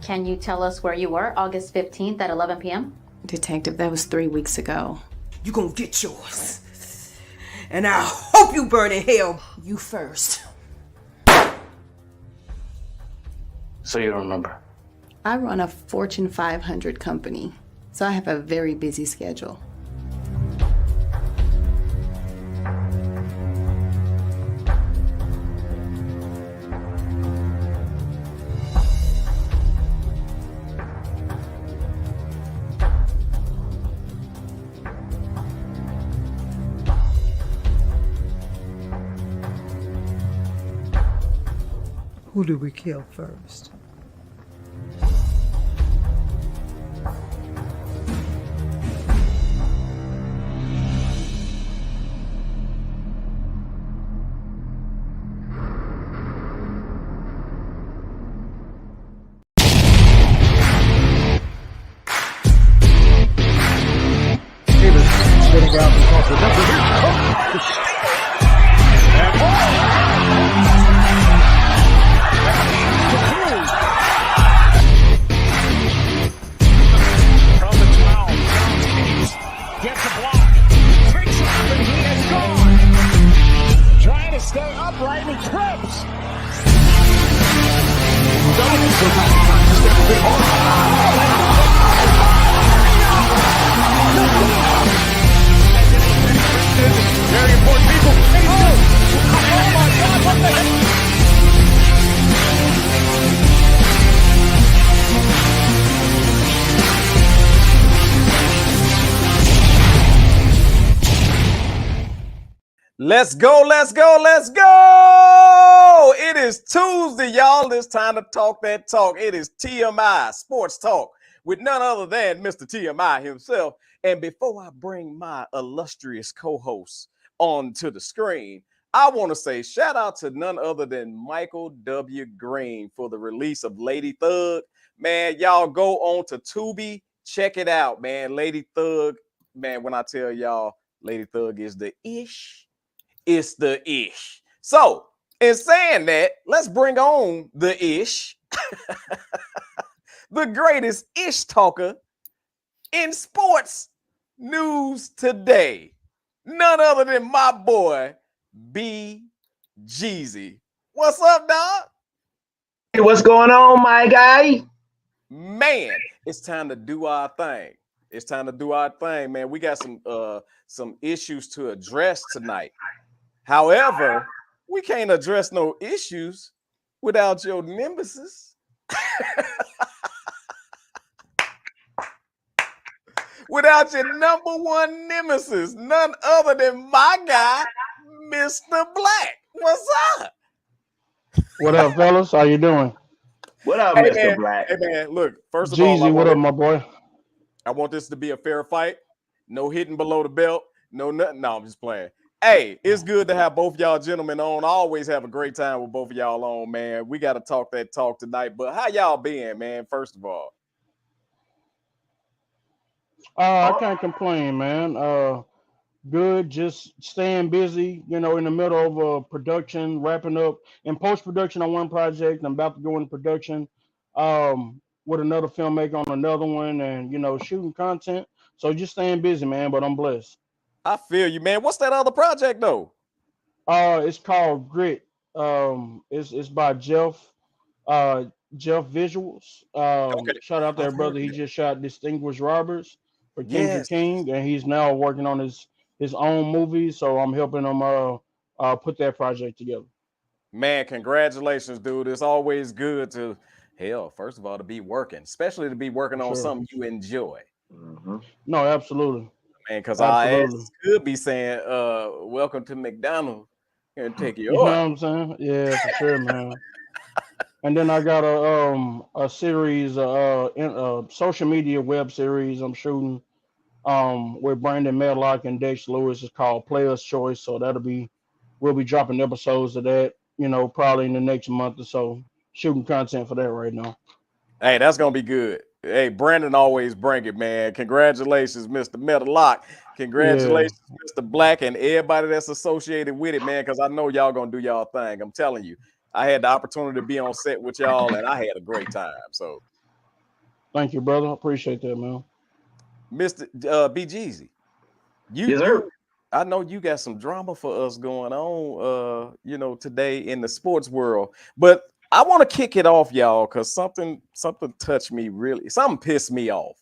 Can you tell us where you were August 15th at 11 p.m.? Detective, that was 3 weeks ago. You gonna get yours. And I hope you burn in hell. You first. So you don't remember? I run a Fortune 500 company, so I have a very busy schedule. Who did we kill first? Sitting out across the number here. From the 12, gets a block, tricks up, and he is gone. Trying to stay upright and trips. Very important people. Oh my God, what the heck? Let's go, let's go, let's go! It is Tuesday, y'all. It's time to talk that talk. It is TMI Sports Talk with none other than Mr. TMI himself. And before I bring my illustrious co-host onto the screen, I want to say shout out to none other than Michael W. Green for the release of Lady Thug. Man, y'all go on to Tubi, check it out, man. Lady Thug, man, when I tell y'all Lady Thug is the ish, it's the ish. So, in saying that, let's bring on the ish, the greatest ish talker in sports news today. None other than my boy, B. Jeezy. What's up, dog? Hey, what's going on, my guy? Man, it's time to do our thing. It's time to do our thing, man. We got some issues to address tonight. However, we can't address no issues without your nemesis. Without your number one nemesis, none other than my guy, Mr. Black. What's up? What up, fellas? How you doing? What up, Hey, Mr. man. Black? Hey, man, look, first of all, Jeezy, what up, my boy? I want this to be a fair fight. No hitting below the belt. No nothing. No, I'm just playing. Hey, it's good to have both y'all gentlemen on. I always have a great time with both of y'all on, man. We got to talk that talk tonight. But how y'all been, man, first of all? I can't complain, man. Good, just staying busy, in the middle of production, wrapping up in post-production on one project. I'm about to go into production with another filmmaker on another one and, shooting content. So just staying busy, man, but I'm blessed. I feel you, man. What's that other project, though? It's called Grit. It's by Jeff Visuals. Okay. Shout out there, I've brother. heard He that. just shot Distinguished Robbers for Kendrick Yes. King, and he's now working on his own movie. So I'm helping him put that project together. Man, congratulations, dude. It's always good to, first of all, to be working, especially to be working on something you enjoy. Mm-hmm. No, absolutely. Man, because I could be saying, welcome to McDonald's and take your You know what order. I'm saying? Yeah, for sure, man. And then I got a series, social media web series I'm shooting with Brandon Medlock and Dex Lewis. It's called Player's Choice. So we'll be dropping episodes of that, probably in the next month or so. Shooting content for that right now. Hey, that's gonna be good. Hey, Brandon always bring it, man. Congratulations, Mr. Medlock. Congratulations, Mr. Black, and everybody that's associated with it, man. Because I know y'all gonna do y'all thing. I'm telling you, I had the opportunity to be on set with y'all, and I had a great time. So Thank you, brother. I appreciate that, man. Mr. B Jeezy. Yes, sir. I know you got some drama for us going on, today in the sports world. But I want to kick it off, y'all, because something touched me really. Something pissed me off.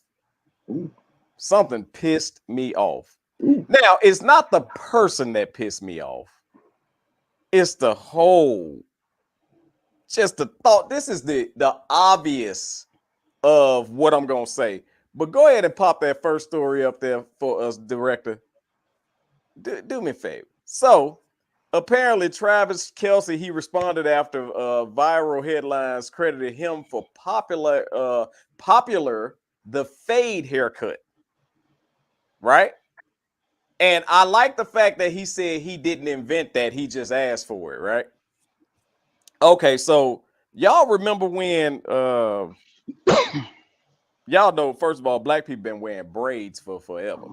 Ooh. Something pissed me off. Ooh. Now, it's not the person that pissed me off. It's the whole, just the thought. This is the obvious of what I'm going to say. But go ahead and pop that first story up there for us, director. Do me a favor. So, apparently, Travis Kelce, he responded after viral headlines credited him for popular the fade haircut. Right? And I like the fact that he said he didn't invent that. He just asked for it, right? Okay, so y'all remember when y'all know, first of all, black people been wearing braids for forever.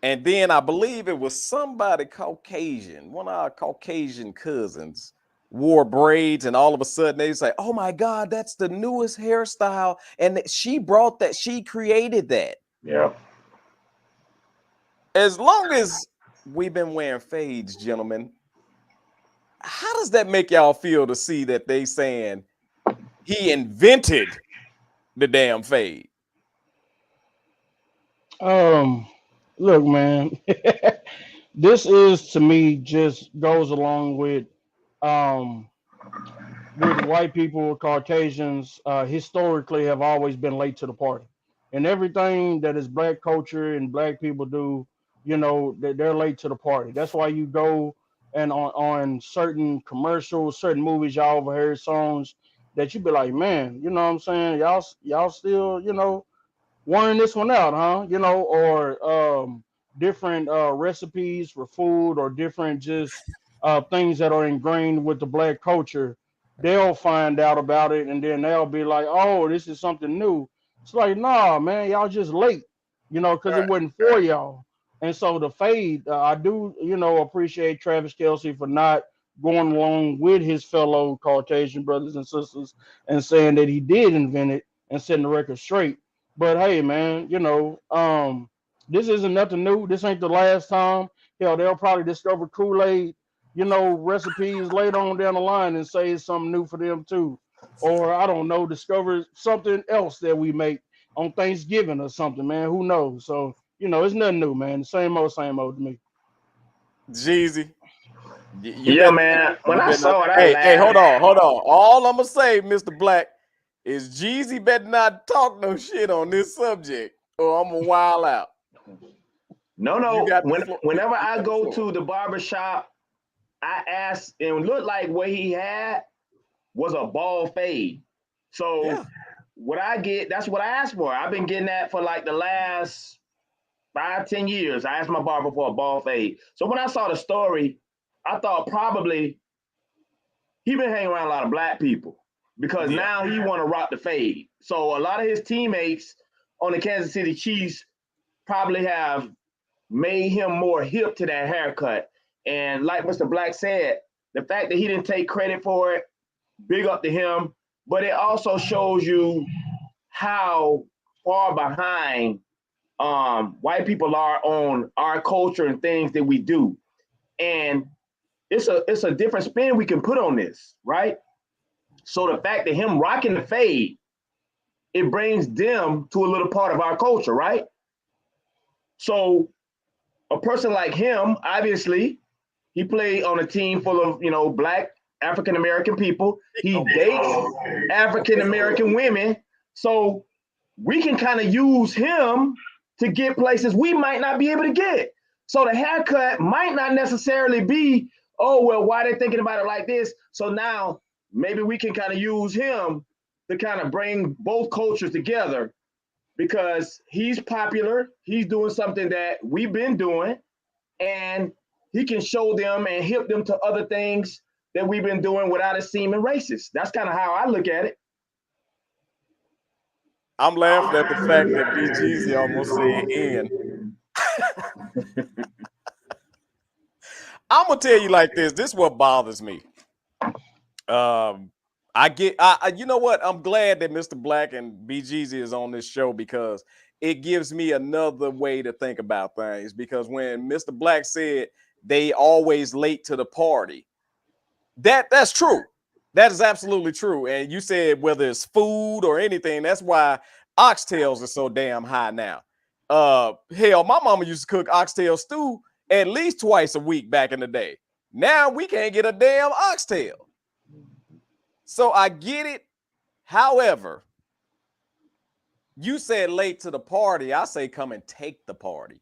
And then I believe it was somebody Caucasian, one of our Caucasian cousins wore braids, and all of a sudden they say, oh my God, that's the newest hairstyle. And she created that. Yeah. As long as we've been wearing fades, gentlemen, how does that make y'all feel to see that they saying he invented the damn fade? Look, man, this is to me just goes along with white people, Caucasians, historically have always been late to the party, and everything that is black culture and black people do, they're late to the party. That's why you go and on certain commercials, certain movies, y'all overheard songs that you be like, man, you know what I'm saying? Y'all still, wearing this one out, huh? Or different recipes for food, or different just things that are ingrained with the black culture. They'll find out about it, and then they'll be like, oh, this is something new. It's like, nah, man, y'all just late, because it wasn't for y'all. And so the fade, I do, appreciate Travis Kelce for not going along with his fellow Caucasian brothers and sisters and saying that he did invent it and setting the record straight. But hey, man, this isn't nothing new. This ain't the last time. Hell, they'll probably discover Kool-Aid, recipes later on down the line and say it's something new for them too. Or I don't know, discover something else that we make on Thanksgiving or something, man. Who knows? So, it's nothing new, man. Same old to me. Jeezy. Man. When I saw it, hey, hold on. All I'm gonna say, Mr. Black, is Jeezy better not talk no shit on this subject, or I'm gonna wild out. No. Whenever I go to the barber shop, I ask, and it looked like what he had was a bald fade. So what I get, that's what I asked for. I've been getting that for like the last 5-10 years. I asked my barber for a bald fade. So when I saw the story, I thought probably he been hanging around a lot of black people, because now he want to rock the fade. So a lot of his teammates on the Kansas City Chiefs probably have made him more hip to that haircut. And like Mr. Black said, the fact that he didn't take credit for it, big up to him. But it also shows you how far behind white people are on our culture and things that we do. And it's a different spin we can put on this, right? So the fact that him rocking the fade, it brings them to a little part of our culture, right? So a person like him, obviously, he played on a team full of, black African-American people. He dates African-American women. So we can kind of use him to get places we might not be able to get. So the haircut might not necessarily be, oh, well, why are they thinking about it like this? So now maybe we can kind of use him to kind of bring both cultures together, because he's popular. He's doing something that we've been doing, and he can show them and hip them to other things that we've been doing without it seeming racist. That's kind of how I look at it. I'm laughing at the fact that BGZ almost said "in." I'm gonna tell you like this. This is what bothers me. You know what? I'm glad that Mr. Black and BGZ is on this show because it gives me another way to think about things. Because when Mr. Black said they always late to the party, that's true. That is absolutely true. And you said whether it's food or anything, that's why oxtails are so damn high now. Hell, my mama used to cook oxtail stew at least twice a week back in the day. Now we can't get a damn oxtail. So I get it. However, you said late to the party. I say come and take the party.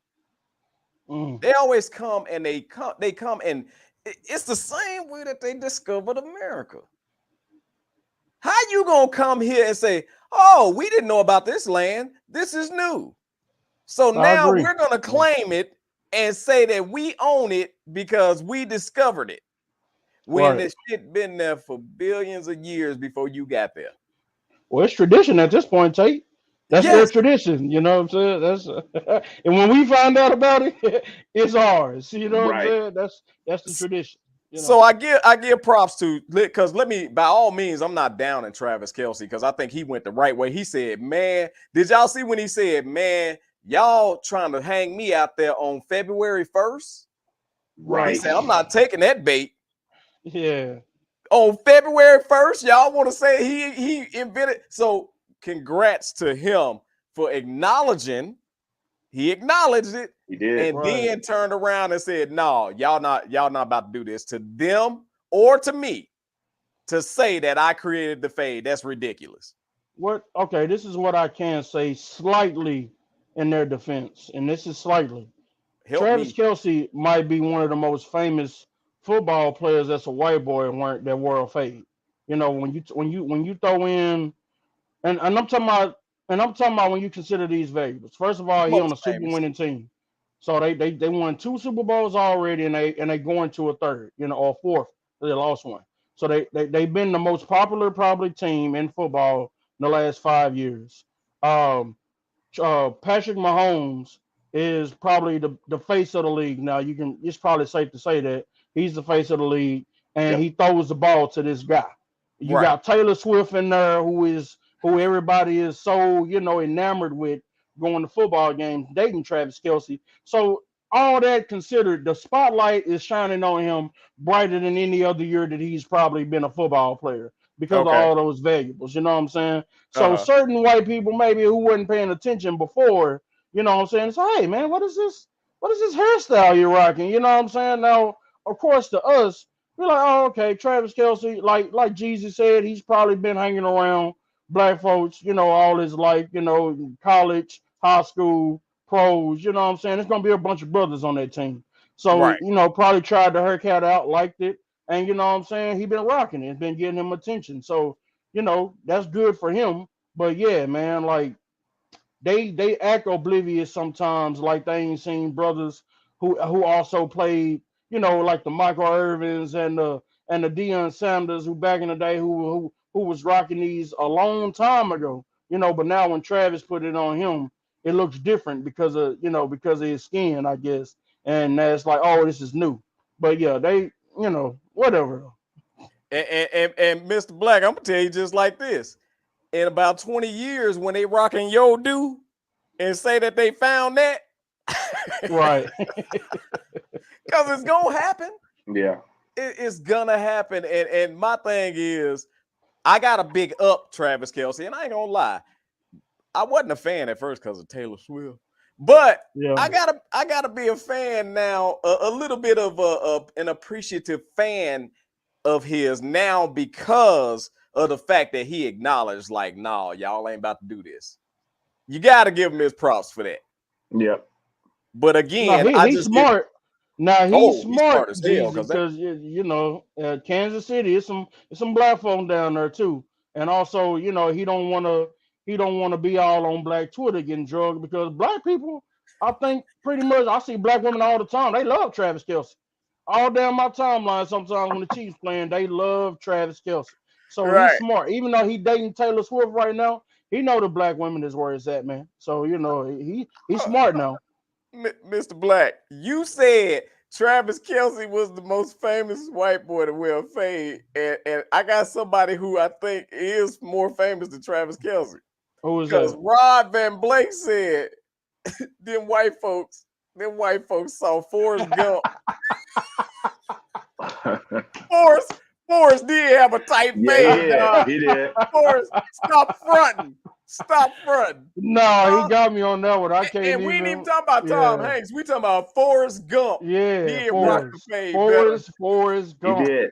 They always come and they come and it's the same way that they discovered America. How you gonna come here and say, oh, we didn't know about this land. This is new. So now we're gonna claim it and say that we own it because we discovered it. When this shit been there for billions of years before you got there. Well, it's tradition at this point, Tate. That's their tradition, you know what I'm saying? That's and when we find out about it, it's ours. You know what I'm saying? That's the tradition. You know? So I give props to because let me by all means, I'm not down in Travis Kelce because I think he went the right way. He said, man, did y'all see when he said, man, y'all trying to hang me out there on February 1st? Right. He said, I'm not taking that bait. Yeah. On February 1st, y'all want to say he invented. So congrats to him for acknowledging. He acknowledged it. He did. And then turned around and said, no, y'all not about to do this to them or to me to say that I created the fade. That's ridiculous. Okay, this is what I can say slightly in their defense, and this is slightly. Travis Kelce might be one of the most famous football players that's a white boy that wore a fade. You know, when you throw in and I'm talking about when you consider these variables. First of all, he on a super winning team. So they won 2 Super Bowls already and they going to a third, you know, or fourth. They lost one. So they've been the most popular probably team in football in the last 5 years. Patrick Mahomes is probably the face of the league. Now it's probably safe to say that he's the face of the league and he throws the ball to this guy. You got Taylor Swift in there who everybody is so, you know, enamored with going to football games, dating Travis Kelce. So all that considered, the spotlight is shining on him brighter than any other year that he's probably been a football player because of all those valuables. You know what I'm saying? So certain white people maybe who wasn't paying attention before, you know what I'm saying? Say, hey man, what is this hairstyle you're rocking? You know what I'm saying? Now, of course, to us, we're like, oh, okay, Travis Kelce, like Jesus said, he's probably been hanging around black folks, you know, all his life, you know, college, high school, pros, you know what I'm saying? There's going to be a bunch of brothers on that team. So, you know, probably tried the haircut out, liked it. And, you know what I'm saying? He been rocking it. It's been getting him attention. So, you know, that's good for him. But, yeah, man, like, they act oblivious sometimes, like they ain't seen brothers who also played, you know, like the Michael Irvins and the Deion Sanders, who back in the day who was rocking these a long time ago, you know. But now when Travis put it on him, it looks different because of his skin, I guess. And that's like, oh, this is new. But yeah, they, you know, whatever. And Mr. Black, I'm gonna tell you just like this. In about 20 years, when they rocking Yo Do and say that they found that, right? Because it's gonna happen. Yeah, it's gonna happen. And my thing is, I got a big up Travis Kelce, and I ain't gonna lie, I wasn't a fan at first because of Taylor Swift, but I gotta be a fan now, a little bit of an appreciative fan of his now because of the fact that he acknowledged, like, no, y'all ain't about to do this. You got to give him his props for that. Yep. But again, he's smart. He's smart as hell because you know, Kansas City is some black folk down there too, and also, you know, he don't want to be all on black Twitter getting drugged because black people, I think pretty much, I see black women all the time. They love Travis Kelce. All down my timeline, sometimes when the Chiefs playing, they love Travis Kelce. So he's smart. Even though he dating Taylor Swift right now, he know the black women is where it's at, man. So, you know, he's smart now. Mr. Black, you said Travis Kelce was the most famous white boy to wear a fade, and I got somebody who I think is more famous than Travis Kelce. Who was Because that? Rod Van Blake said, them white folks saw Forrest Gump. Forrest did have a tight fade. He did. Forrest, stop fronting. Stop fronting. No, he got me on that one. I can't And even. we ain't even talking about Tom Hanks. We talking about Forrest Gump. Yeah, He did rock the fade Forrest Gump. He did.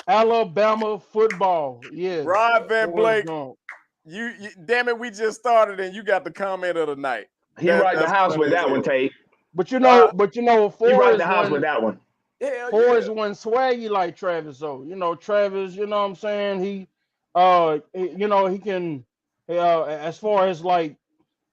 Alabama football. Yes. Rod Van Forrest Blake. Gump. You damn it, we just started and you got the comment of the night. He right the house with that one, Tate. But you know, He right Forrest the house with that one. Forrest wasn't swaggy like Travis, though. You know, Travis, you know what I'm saying? He he can as far as like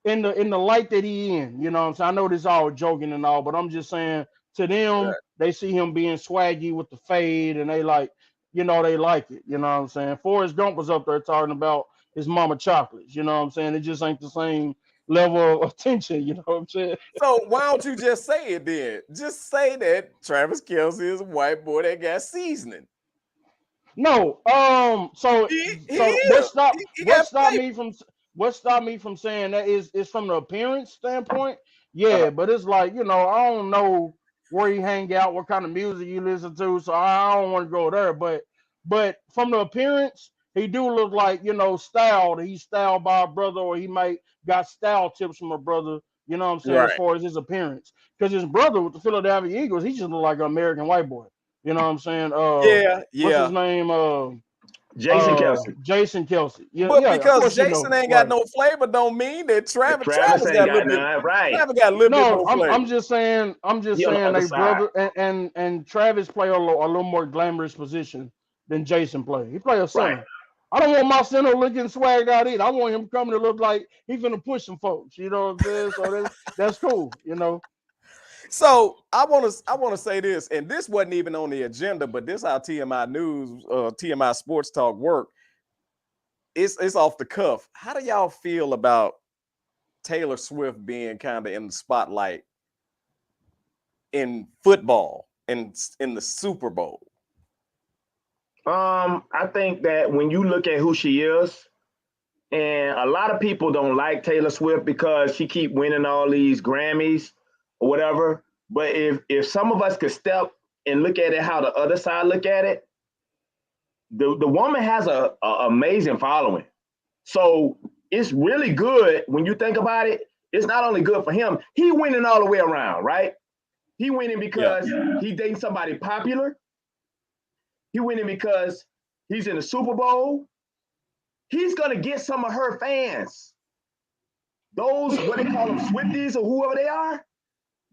in the light that he in, you know what I'm saying? I know this is all joking and all, but I'm just saying to them, they see him being swaggy with the fade and they like, they like it, you know what I'm saying? Forrest Gump was up there talking about his mama chocolates, you know what I'm saying? It just ain't the same level of attention, you know what I'm saying? So why don't you just say it then? Just say that Travis Kelce is a white boy that got seasoning. No, so what stopped me from saying that is from the appearance standpoint. Yeah, but it's like, I don't know where you hang out, what kind of music you listen to, so I don't want to go there. But from the appearance, he do look like, styled. He's styled by a brother, or he might got style tips from a brother, you know what I'm saying, as far as his appearance. Because his brother with the Philadelphia Eagles, he just look like an American white boy. You know what I'm saying? What's his name? Jason Kelce. Jason Kelce. But because Jason ain't got no flavor, don't mean that Travis ain't got got none. Right. Travis got a little bit more flavor. I'm just saying they brother and Travis play a little more glamorous position than Jason play. He play a center. Right. I don't want my center looking swagged out either. I want him coming to look like he's gonna push some folks. You know what I'm saying? So that's cool. So I want to say this, and this wasn't even on the agenda, but this how TMI News, TMI Sports Talk work. It's off the cuff. How do y'all feel about Taylor Swift being kind of in the spotlight in football and in the Super Bowl? I think that when you look at who she is, and a lot of people don't like Taylor Swift because she keep winning all these Grammys or whatever. But if some of us could step and look at it how the other side look at it, the woman has a amazing following. So it's really good when you think about it. It's not only good for him, he winning all the way around, right? He winning because he dating somebody popular. He winning because he's in the Super Bowl. He's gonna get some of her fans. Those, what they call them, Swifties or whoever they are.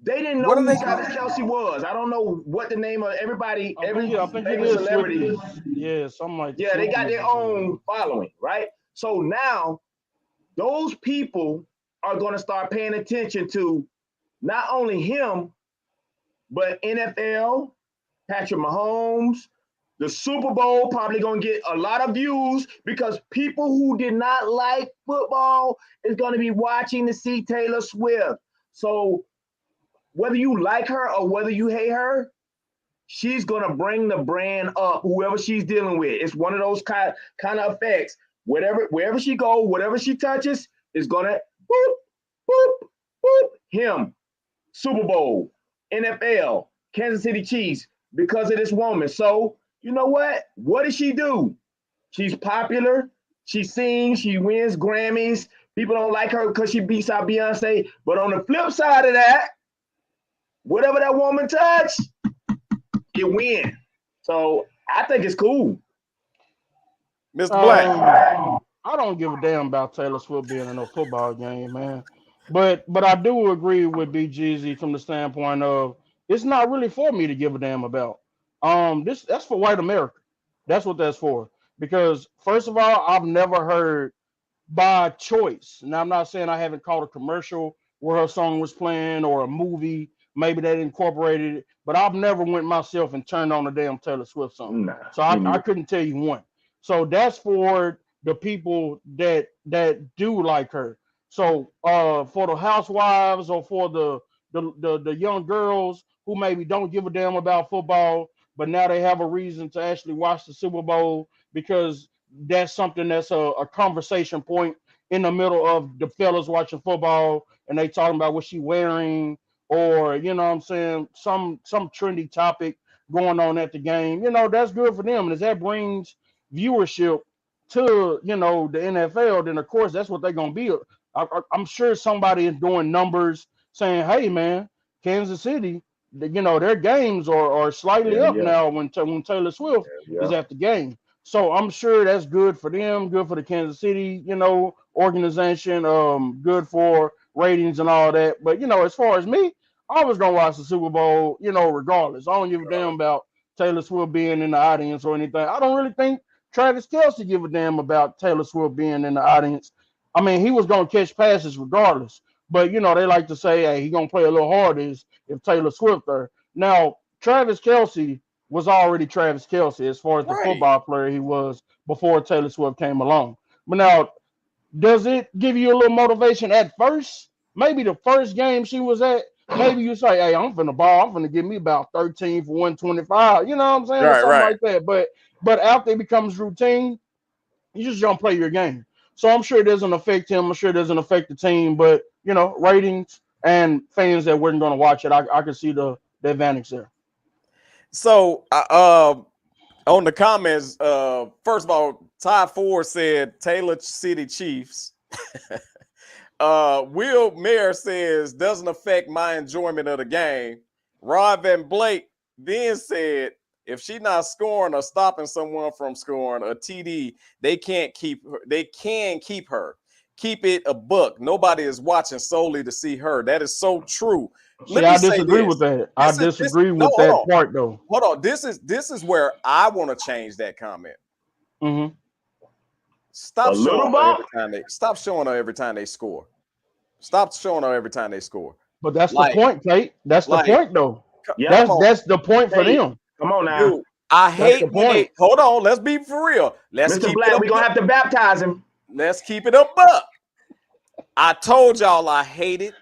They didn't know who Travis Kelce was. I don't know what the name of everybody, every famous celebrity. Yeah, something like that. Yeah, they got their own following, right? So now those people are going to start paying attention to not only him, but NFL, Patrick Mahomes, the Super Bowl probably going to get a lot of views because people who did not like football is going to be watching to see Taylor Swift. So whether you like her or whether you hate her, she's going to bring the brand up, whoever she's dealing with. It's one of those kind of effects. Wherever she goes, whatever she touches, is going to boop, boop, boop, him. Super Bowl, NFL, Kansas City Chiefs, because of this woman. So, you know what? What does she do? She's popular. She sings. She wins Grammys. People don't like her because she beats out Beyonce. But on the flip side of that, whatever that woman touch, it win. So I think it's cool. Mr. Black. I don't give a damn about Taylor Swift being in a football game, man. But I do agree with BGZ from the standpoint of it's not really for me to give a damn about. That's for white America. That's what that's for. Because first of all, I've never heard by choice. Now I'm not saying I haven't caught a commercial where her song was playing or a movie. Maybe they incorporated it, but I've never went myself and turned on a damn Taylor Swift song. Nah, so I couldn't tell you one. So that's for the people that do like her. So for the housewives or for the the young girls who maybe don't give a damn about football, but now they have a reason to actually watch the Super Bowl because that's something that's a conversation point in the middle of the fellas watching football and they talking about what she wearing or you know what I'm saying, some trendy topic going on at the game. You know, that's good for them. And as that brings viewership to, you know, the NFL, then of course that's what they're gonna be. I'm sure somebody is doing numbers saying, hey man, Kansas City, you know, their games are slightly up now when Taylor Swift is at the game. So I'm sure that's good for them, good for the Kansas City, you know, organization, good for ratings and all that. But you know, as far as me, I was gonna watch the Super Bowl, you know, regardless. I don't give a damn about Taylor Swift being in the audience or anything. I don't really think Travis Kelce give a damn about Taylor Swift being in the audience. I mean, he was gonna catch passes regardless. But you know, they like to say, hey, he gonna play a little harder if Taylor Swift there. Now, Travis Kelce was already Travis Kelce as far as the football player he was before Taylor Swift came along. But now, does it give you a little motivation at first? Maybe the first game she was at, maybe you say, hey, I'm finna give me about 13 for 125. You know what I'm saying? Or something like that. But after it becomes routine, you just don't play your game. So I'm sure it doesn't affect him. I'm sure it doesn't affect the team. But, you know, ratings and fans that weren't going to watch it, I can see the advantage there. So, on the comments, first of all, Ty Ford said Taylor City Chiefs. Will Mayer says doesn't affect my enjoyment of the game. Ron Van Blake then said if she's not scoring or stopping someone from scoring a TD, they can't keep her. They can keep her. Keep it a buck. Nobody is watching solely to see her. That is so true. See, I disagree with that. I disagree with that part, though. Hold on. This is where I want to change that comment. Mm-hmm. Stop showing her every time they score. Stop showing her every time they score. But that's the point, Tate. That's the point, though. Yeah, that's the point for them. Come on now. Dude, I hate when they hold on. Let's be for real. Mr. Black, we're gonna have to baptize him. Let's keep it up. I told y'all I hate it.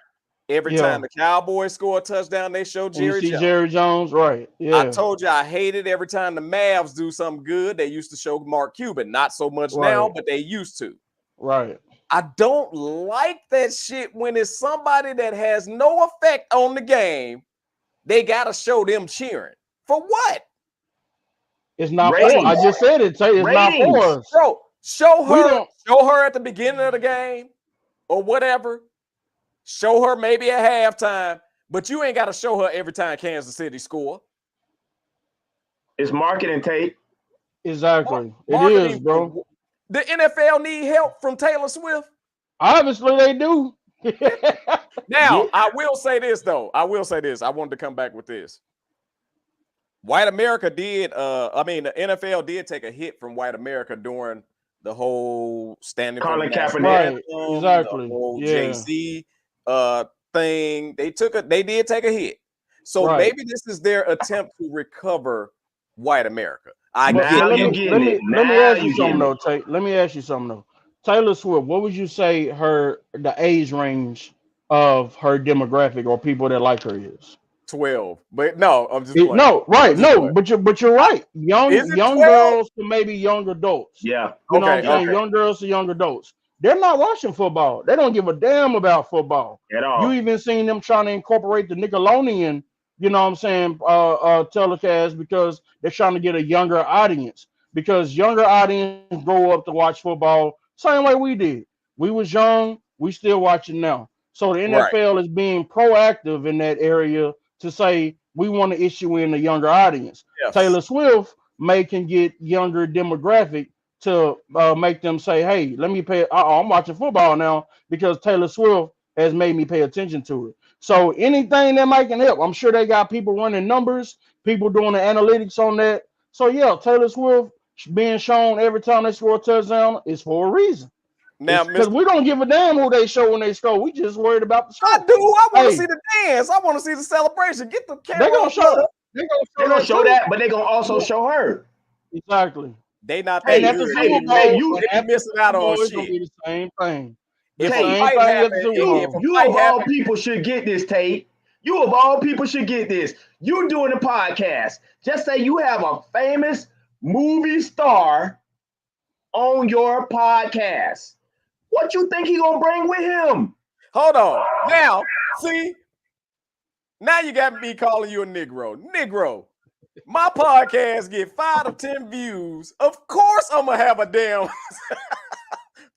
Every time the Cowboys score a touchdown, they show Jerry Jones. Jerry Jones, right. Yeah. I told you I hate it every time the Mavs do something good. They used to show Mark Cuban. Not so much now, but they used to. Right. I don't like that shit when it's somebody that has no effect on the game. They got to show them cheering. For what? It's not for us. I just said it. Say it's not for us. Bro, show her at the beginning of the game or whatever. Show her maybe at halftime, but you ain't got to show her every time Kansas City score. It's marketing, Tate. Exactly. It is, bro. The NFL need help from Taylor Swift? Obviously, they do. Now, I will say this, though. I wanted to come back with this. White America did, the NFL did take a hit from White America during the whole standing Colin Kaepernick. Right. Exactly. The whole Jay-Z thing. They did take a hit. So maybe this is their attempt to recover White America. Let me ask you something though, Tate. Let me ask you something though. Taylor Swift, what would you say the age range of her demographic or people that like her is? 12. But no, I'm just playing. But you're right. Young girls to maybe young adults. Yeah. You know what I'm saying? Young girls to young adults. They're not watching football. They don't give a damn about football at all. You even seen them trying to incorporate the Nickelodeon, you know what I'm saying, telecast because they're trying to get a younger audience. Because younger audience grow up to watch football same way we did. We was young, we still watching now. So the NFL is being proactive in that area to say we want to issue in a younger audience. Yes. Taylor Swift can get younger demographic to make them say, hey, let me pay. I'm watching football now because Taylor Swift has made me pay attention to it. So anything that might can help. I'm sure they got people running numbers, people doing the analytics on that. So yeah, Taylor Swift being shown every time they score a touchdown is for a reason. Now, because we don't give a damn who they show when they score. We just worried about the score. I do. I want to see the dance. I want to see the celebration. Get the camera. They're gonna show. They're gonna show that, but they're gonna also show her. Exactly. They not that good. They missing out on shit. Gonna be the same thing. You of all people should get this, Tate. You of all people should get this. You doing a podcast. Just say you have a famous movie star on your podcast. What you think he gonna bring with him? Hold on. Now, see, now you got me calling you a Negro. Negro, my podcast get 5 to 10 views. Of course I'm gonna have a damn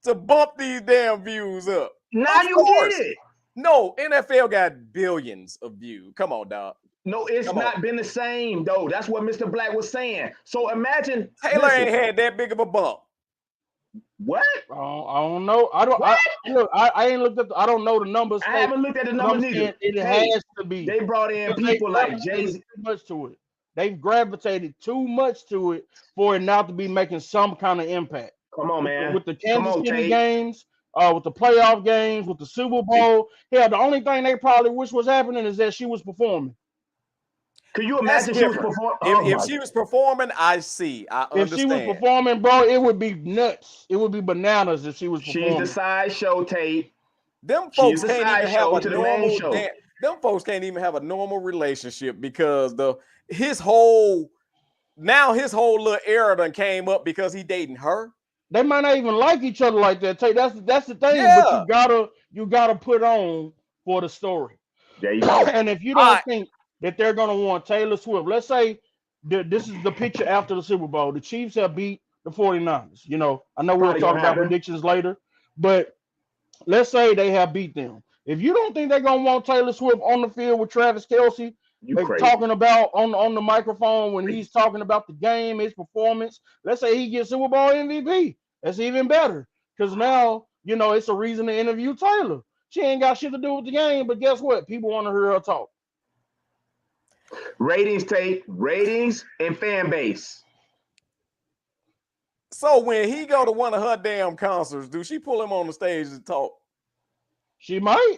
to bump these damn views up. Now you get it. No, NFL got billions of views. Come on, dog. No, it's not been the same though. That's what Mr. Black was saying. So imagine Taylor ain't had that big of a bump. What? I don't know. I don't. I ain't looked at. I don't know the numbers. I haven't looked at the numbers either. It has to be. They brought in people like Jay-Z. Too much to it. They've gravitated too much to it for it not to be making some kind of impact. Come on, man. With the Kansas City games, with the playoff games, with the Super Bowl. Yeah, the only thing they probably wish was happening is that she was performing. Could you imagine she was performing? If she was performing, I understand. If she was performing, bro, it would be nuts. It would be bananas if she was performing. She's the sideshow, Tate. Them folks can't even have a normal. Them folks can't even have a normal relationship because his whole little era done came up because he dating her. They might not even like each other like that. Tate. That's the thing. Yeah. But you gotta put on for the story. There you go. And if you don't think that they're going to want Taylor Swift. Let's say this is the picture after the Super Bowl. The Chiefs have beat the 49ers. You know, I know we'll talk about predictions later, but let's say they have beat them. If you don't think they're going to want Taylor Swift on the field with Travis Kelce, talking about on the microphone when he's talking about the game, his performance, let's say he gets Super Bowl MVP. That's even better because now, you know, it's a reason to interview Taylor. She ain't got shit to do with the game, but guess what? People want to hear her talk. Ratings, Tate, ratings and fan base. So when he go to one of her damn concerts, do she pull him on the stage to talk? She might.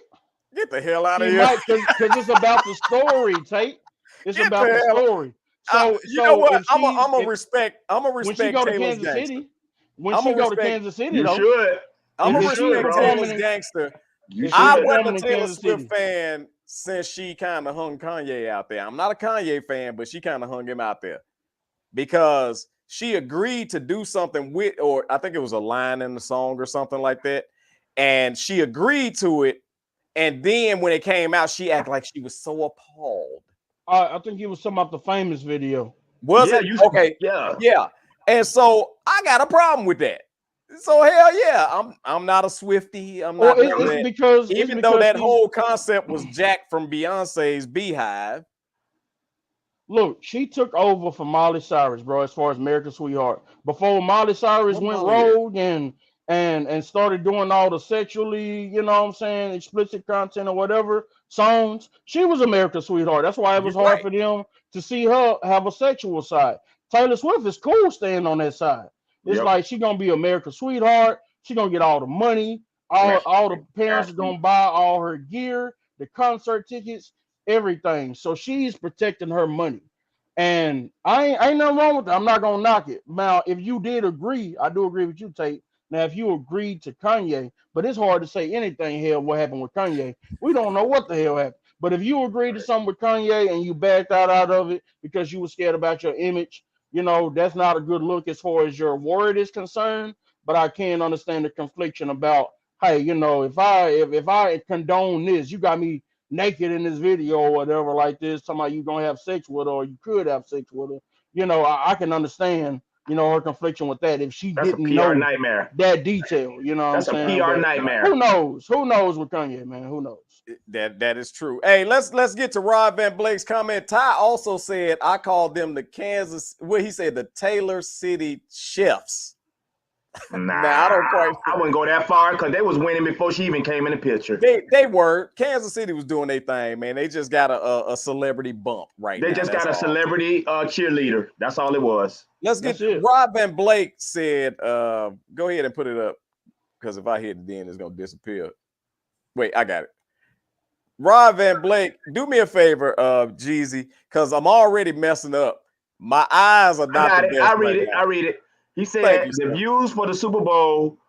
Get the hell out of here. Because it's about the story, Tate. It's about the story. So you know what? I'm gonna respect when she go to Taylor's Kansas gangster. City. When she go to Kansas City, you though, should. I'm gonna respect Taylor's gangster. I wasn't a Taylor Swift fan since she kind of hung Kanye out there. I'm not a Kanye fan, but she kind of hung him out there because she agreed to do something with, or I think it was a line in the song or something like that. And she agreed to it. And then when it came out, she acted like she was so appalled. I think he was talking about the famous video. Was it? Okay. Yeah. And so I got a problem with that. So hell yeah, I'm not a Swiftie. I'm not because even though that whole concept was jacked from Beyonce's Beehive. Look, she took over for Miley Cyrus, bro, as far as America's Sweetheart. Before Miley Cyrus went rogue and started doing all the sexually, you know what I'm saying, explicit content or whatever songs, she was America's Sweetheart. That's why it was hard for them to see her have a sexual side. Taylor Swift is cool staying on that side. It's like she gonna be America's sweetheart. She gonna get all the money. All the parents are gonna buy all her gear, the concert tickets, everything. So she's protecting her money, and I ain't nothing wrong with that. I'm not gonna knock it. Now, if you did agree, I do agree with you, Tate. Now, if you agreed to Kanye, but it's hard to say anything. Hell, what happened with Kanye? We don't know what the hell happened. But if you agreed to something with Kanye and you backed out of it because you were scared about your image, you know, that's not a good look as far as your word is concerned. But I can understand the confliction about, hey, you know, if I condone this, you got me naked in this video or whatever like this, talking about you gonna have sex with her or you could have sex with her. You know, I can understand, you know, her confliction with that if she didn't know that detail. You know what I'm saying? That's a PR nightmare. Who knows? Who knows with Kanye, man? Who knows? That is true. Hey, let's get to Rob Van Blake's comment. Ty also said I called them the he said the Taylor City Chefs. Nah, I wouldn't go that far because they was winning before she even came in the picture. They were. Kansas City was doing their thing, man. They just got a celebrity bump right now. They just got a celebrity cheerleader. That's all it was. Let's get to Rob Van Blake said, go ahead and put it up because if I hit it, then it's going to disappear. Wait, I got it. Rob Van Blake, do me a favor, Jeezy, because I'm already messing up. My eyes are not the best. I read it. He said the views for the Super Bowl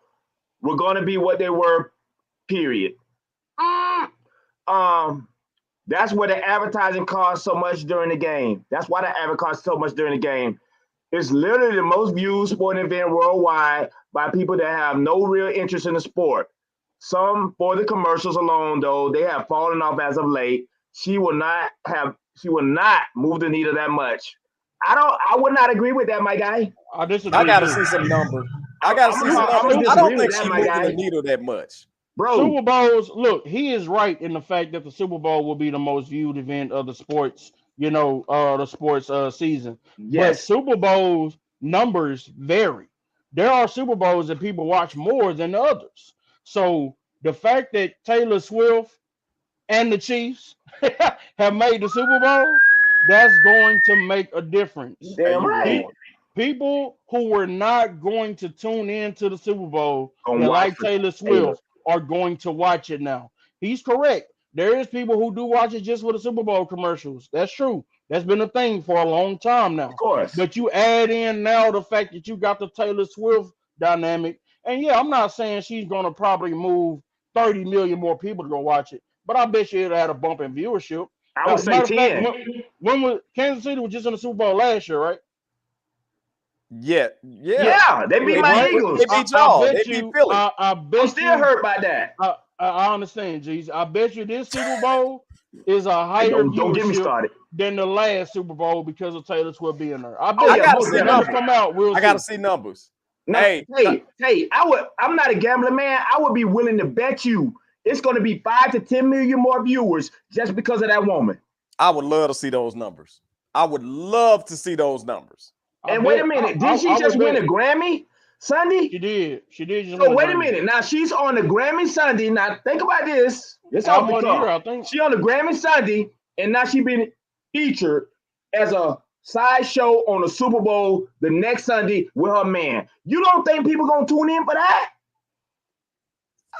were going to be what they were, period. That's where the advertising costs so much during the game. That's why the advertising costs so much during the game. It's literally the most viewed sporting event worldwide by people that have no real interest in the sport. Some for the commercials alone, though, they have fallen off as of late. She will not move the needle that much. I would not agree with that, my guy. I disagree. I gotta see some numbers. I don't think she's moving the needle that much. Bro. Super Bowls, look, he is right in the fact that the Super Bowl will be the most viewed event of the sports, the sports season. Yes. But Super Bowls numbers vary. There are Super Bowls that people watch more than the others. So the fact that Taylor Swift and the Chiefs have made the Super Bowl, that's going to make a difference. Damn right. People who were not going to tune into the Super Bowl, like Taylor Swift, are going to watch it now. He's correct. There is people who do watch it just for the Super Bowl commercials. That's true. That's been a thing for a long time now. Of course. But you add in now the fact that you got the Taylor Swift dynamic. And yeah, I'm not saying she's going to probably move 30 million more people to go watch it, but I bet you it'll add a bump in viewership. I would say 10. When was Kansas City was just in the Super Bowl last year, right? Yeah, they beat my Eagles. They beat y'all. They beat Philly. I'm still hurt by that. I understand, G's. I bet you this Super Bowl is a higher don't get me started than the last Super Bowl because of Taylor Swift being there. I gotta see numbers. Come out. I gotta see numbers. No, hey, I'm not a gambling man. I would be willing to bet you it's going to be 5 to 10 million more viewers just because of that woman. I would love to see those numbers. I would love to see those numbers. And wait a minute, did she just win a Grammy Sunday? She did. So wait a minute. Now she's on the Grammy Sunday. Now think about this. It's off the cuff. She on the Grammy Sunday, and now she been featured as a side show on the Super Bowl the next Sunday with her man. You don't think people gonna tune in for that?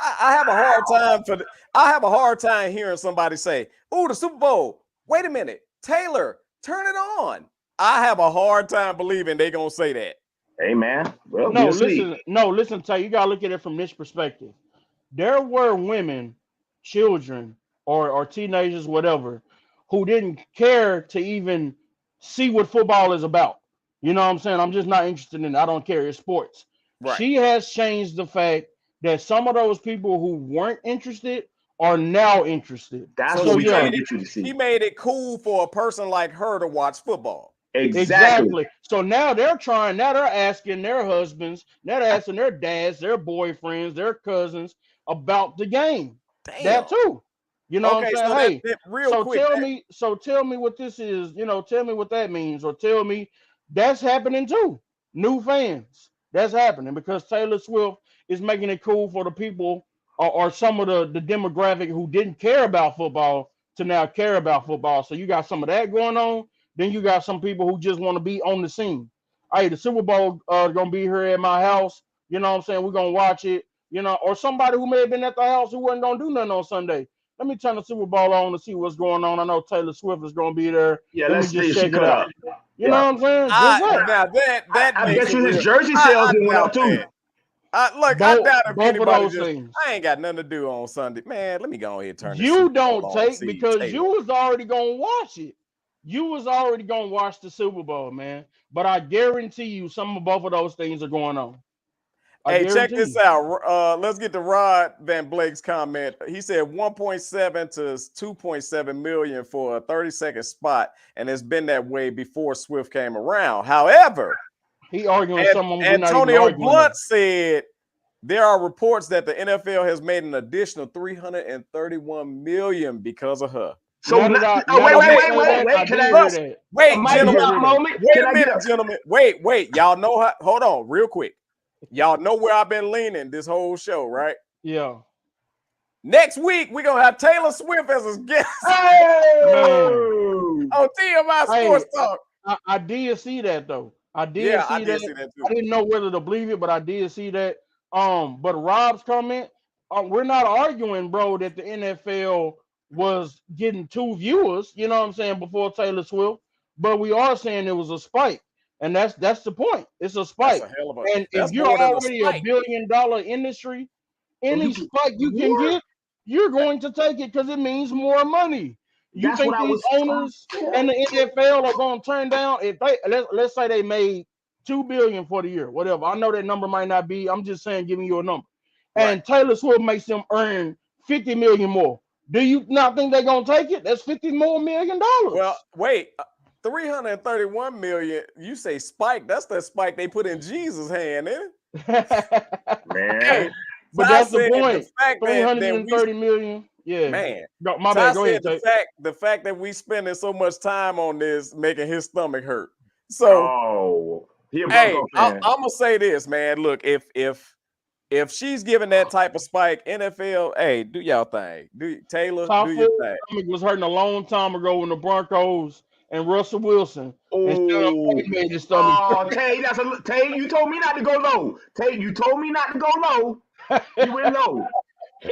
I have a hard time hearing somebody say, "Oh, the Super Bowl." Wait a minute, Taylor, turn it on. I have a hard time believing they're gonna say that. Hey man, well, listen, Tay, you gotta look at it from this perspective. There were women, children, or teenagers, whatever, who didn't care to even see what football is about. You know what I'm saying? I'm just not interested in it. I don't care. It's sports. Right. She has changed the fact that some of those people who weren't interested are now interested. That's what we trying to get you to see. He made it cool for a person like her to watch football. Exactly. So now they're asking their husbands, they're asking their dads, their boyfriends, their cousins about the game. Damn. That too. You know what I'm saying? Tell me what this is, tell me what that means, or tell me that's happening too. New fans. That's happening because Taylor Swift is making it cool for the people or some of the demographic who didn't care about football to now care about football. So you got some of that going on. Then you got some people who just want to be on the scene. Hey, the Super Bowl gonna be here at my house. You know what I'm saying? We're gonna watch it. Or somebody who may have been at the house who wasn't gonna do nothing on Sunday. Let me turn the Super Bowl on to see what's going on. I know Taylor Swift is gonna be there. Yeah, let's just check it out. You know what I'm saying? Now that I bet you his jersey sales went up too. I doubt if anybody I ain't got nothing to do on Sunday. Man, let me go ahead and turn this. You don't take because you was already gonna watch it. You was already gonna watch the Super Bowl, man. But I guarantee you, both of those things are going on. Hey, check this out. Let's get to Rod Van Blake's comment. He said 1.7 to 2.7 million for a 30-second spot, and it's been that way before Swift came around. However, he arguing someone. Antonio Blunt said there are reports that the NFL has made an additional 331 million because of her. So wait, gentlemen. Wait. Y'all know how? Hold on, real quick. Y'all know where I've been leaning this whole show, right? Yeah. Next week we're gonna have Taylor Swift as a guest on TMI Sports Talk. I did see that though. I did see that too. I didn't know whether to believe it, but I did see that. But Rob's comment, we're not arguing, bro, that the NFL was getting 2 viewers, you know what I'm saying, before Taylor Swift, but we are saying it was a spike, and that's the point. It's a spike. And if you're already a $1 billion industry, any spike you can get, you're going to take it because it means more money. You That's think what I these was owners and the NFL are going to turn down if they let's say they made $2 billion for the year, whatever. I know that number might not be. I'm just saying, giving you a number. Right. And Taylor Swift makes them earn $50 million more. Do you not think they're gonna take it? That's $50 million more. Well, wait, 331 million. You say spike? That's the spike they put in Jesus' hand, isn't it? man. Hey, but Ty that's the said point. the fact that 330 million. Yeah. man, Go, my Ty bad. Go said ahead, the fact that we spending so much time on this making his stomach hurt. So, He a hey, Bronco I'm fan. gonna say this, man. Look, if she's giving that type of spike, NFL, hey, do y'all thing. Taylor, Top do your four thing. stomach was hurting a long time ago when the Broncos and Russell Wilson. Oh, made his stomach. Tay, Tay, you told me not to go low. Tay, you told me not to go low. You went low.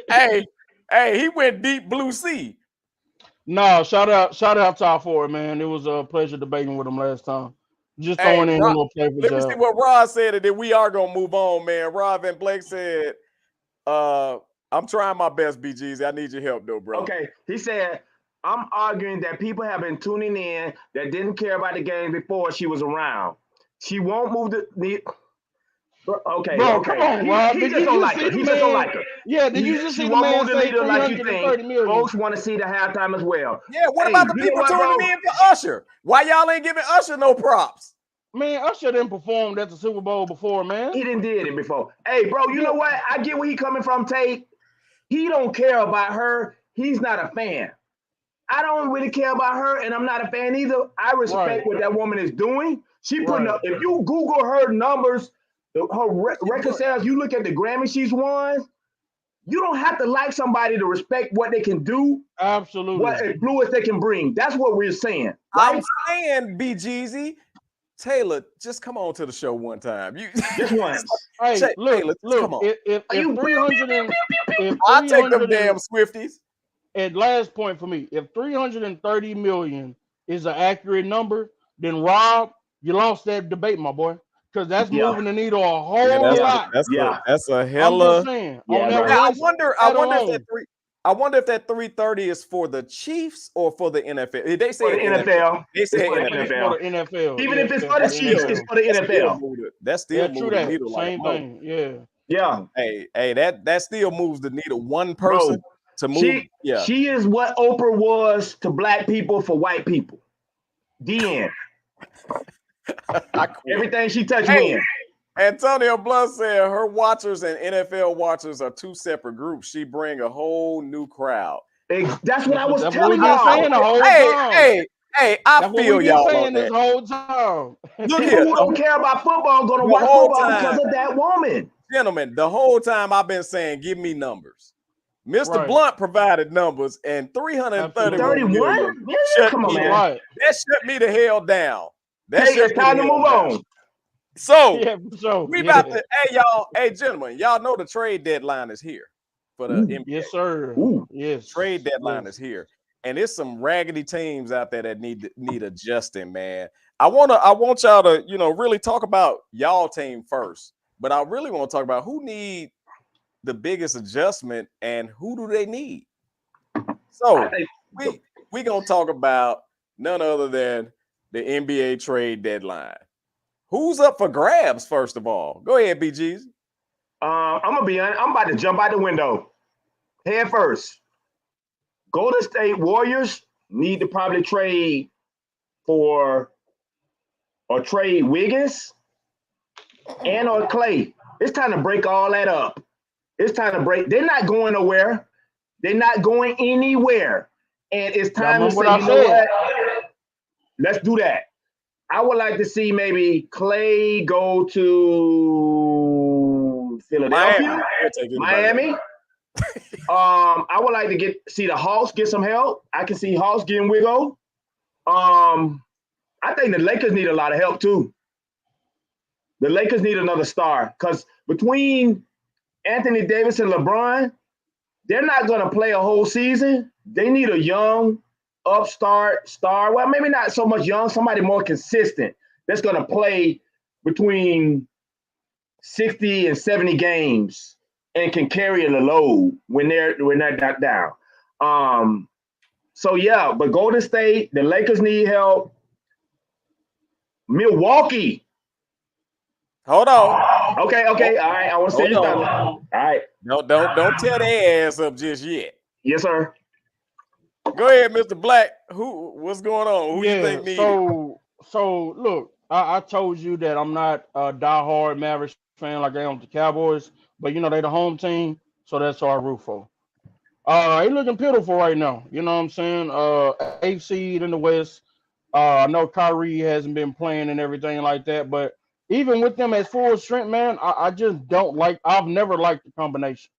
Hey, he went deep blue sea. No, shout out top four, man. It was a pleasure debating with him last time. Just throwing in a little flavor. Let me see what Rod said, and then we are gonna move on, man. Rod Van Blake said, I'm trying my best, BGs. I need your help, though, bro. Okay, he said, I'm arguing that people have been tuning in that didn't care about the game before she was around. She won't move the okay. Bro, okay. come on, Rob. He just don't like her. He just don't like her. Yeah, did you just she see the won't man move the say needle like you 330 think. million? Folks want to see the halftime as well. Yeah, what about the people tuning in for Usher? Why y'all ain't giving Usher no props? Man, Usher didn't perform at the Super Bowl before, man. He didn't did it before. Hey, bro, you know what? I get where he coming from, Tate. He don't care about her. He's not a fan. I don't really care about her, and I'm not a fan either. I respect what that woman is doing. She putting up. If you Google her numbers, her record sales, you look at the Grammy she's won. You don't have to like somebody to respect what they can do. Absolutely. What influence they can bring. That's what we're saying. Right? I'm saying, BGZ, Taylor, just come on to the show one time. You just once. Hey, Taylor, come on. If 300 I'll take them damn Swifties. At last point for me, if 330 million is an accurate number, then Rob, you lost that debate, my boy, because that's moving the needle a whole lot. That's a hella. I'm just saying. I wonder if that 330 is for the Chiefs or for the NFL. They say for the NFL. They say NFL. For the NFL. Even if it's for the Chiefs, it's for the NFL. That's still moving the needle. Same thing. Yeah. Yeah. Hey, that still moves the needle. One person to move. She is what Oprah was to black people for white people. The end. Everything she touched wins. Antonio Blunt said her watchers and NFL watchers are two separate groups. She bring a whole new crowd. That's what I was telling y'all. Hey, I feel y'all on that. This whole time. Look, people who don't care about football going to watch football because of that woman. Gentlemen, the whole time I've been saying, give me numbers. Mr. Blunt provided numbers, and 331 Come on, man. That shut me the hell down. It's time to move on. So we about to, gentlemen, y'all know the trade deadline is here for the NBA. Yes, sir. Yes, trade deadline is here, and there's some raggedy teams out there that need adjusting, man. I want y'all to really talk about y'all team first, but I really want to talk about who need the biggest adjustment and who do they need. So we gonna talk about none other than the NBA trade deadline. Who's up for grabs, first of all? Go ahead, BGs. I'm gonna be honest. I'm about to jump out the window. Head first. Golden State Warriors need to probably trade trade Wiggins or Clay. It's time to break all that up. It's time to break. They're not going nowhere. They're not going anywhere. And it's time to say, you know what? Let's do that. I would like to see maybe Clay go to Philadelphia, Miami. I would like to see the Hawks get some help. I can see Hawks getting Wiggo. I think the Lakers need a lot of help too. The Lakers need another star because between Anthony Davis and LeBron, they're not going to play a whole season. They need a young upstart star. Well, maybe not so much young, somebody more consistent that's going to play between 60 and 70 games and can carry the load when they're not down. So yeah, but Golden State, the Lakers need help. Milwaukee. Hold on. Okay. All right. I want to see you thunder. All right. Don't tear their ass up just yet. Yes, sir. Go ahead, Mr. Black. What's going on? Who you think needs it? So look, I told you that I'm not a diehard Mavericks fan like I am with the Cowboys, but you know they the home team, so that's who I root for. He looking pitiful right now. You know what I'm saying? 8th seed in the West. I know Kyrie hasn't been playing and everything like that, but even with them at full strength, man, I just don't like. I've never liked the combination,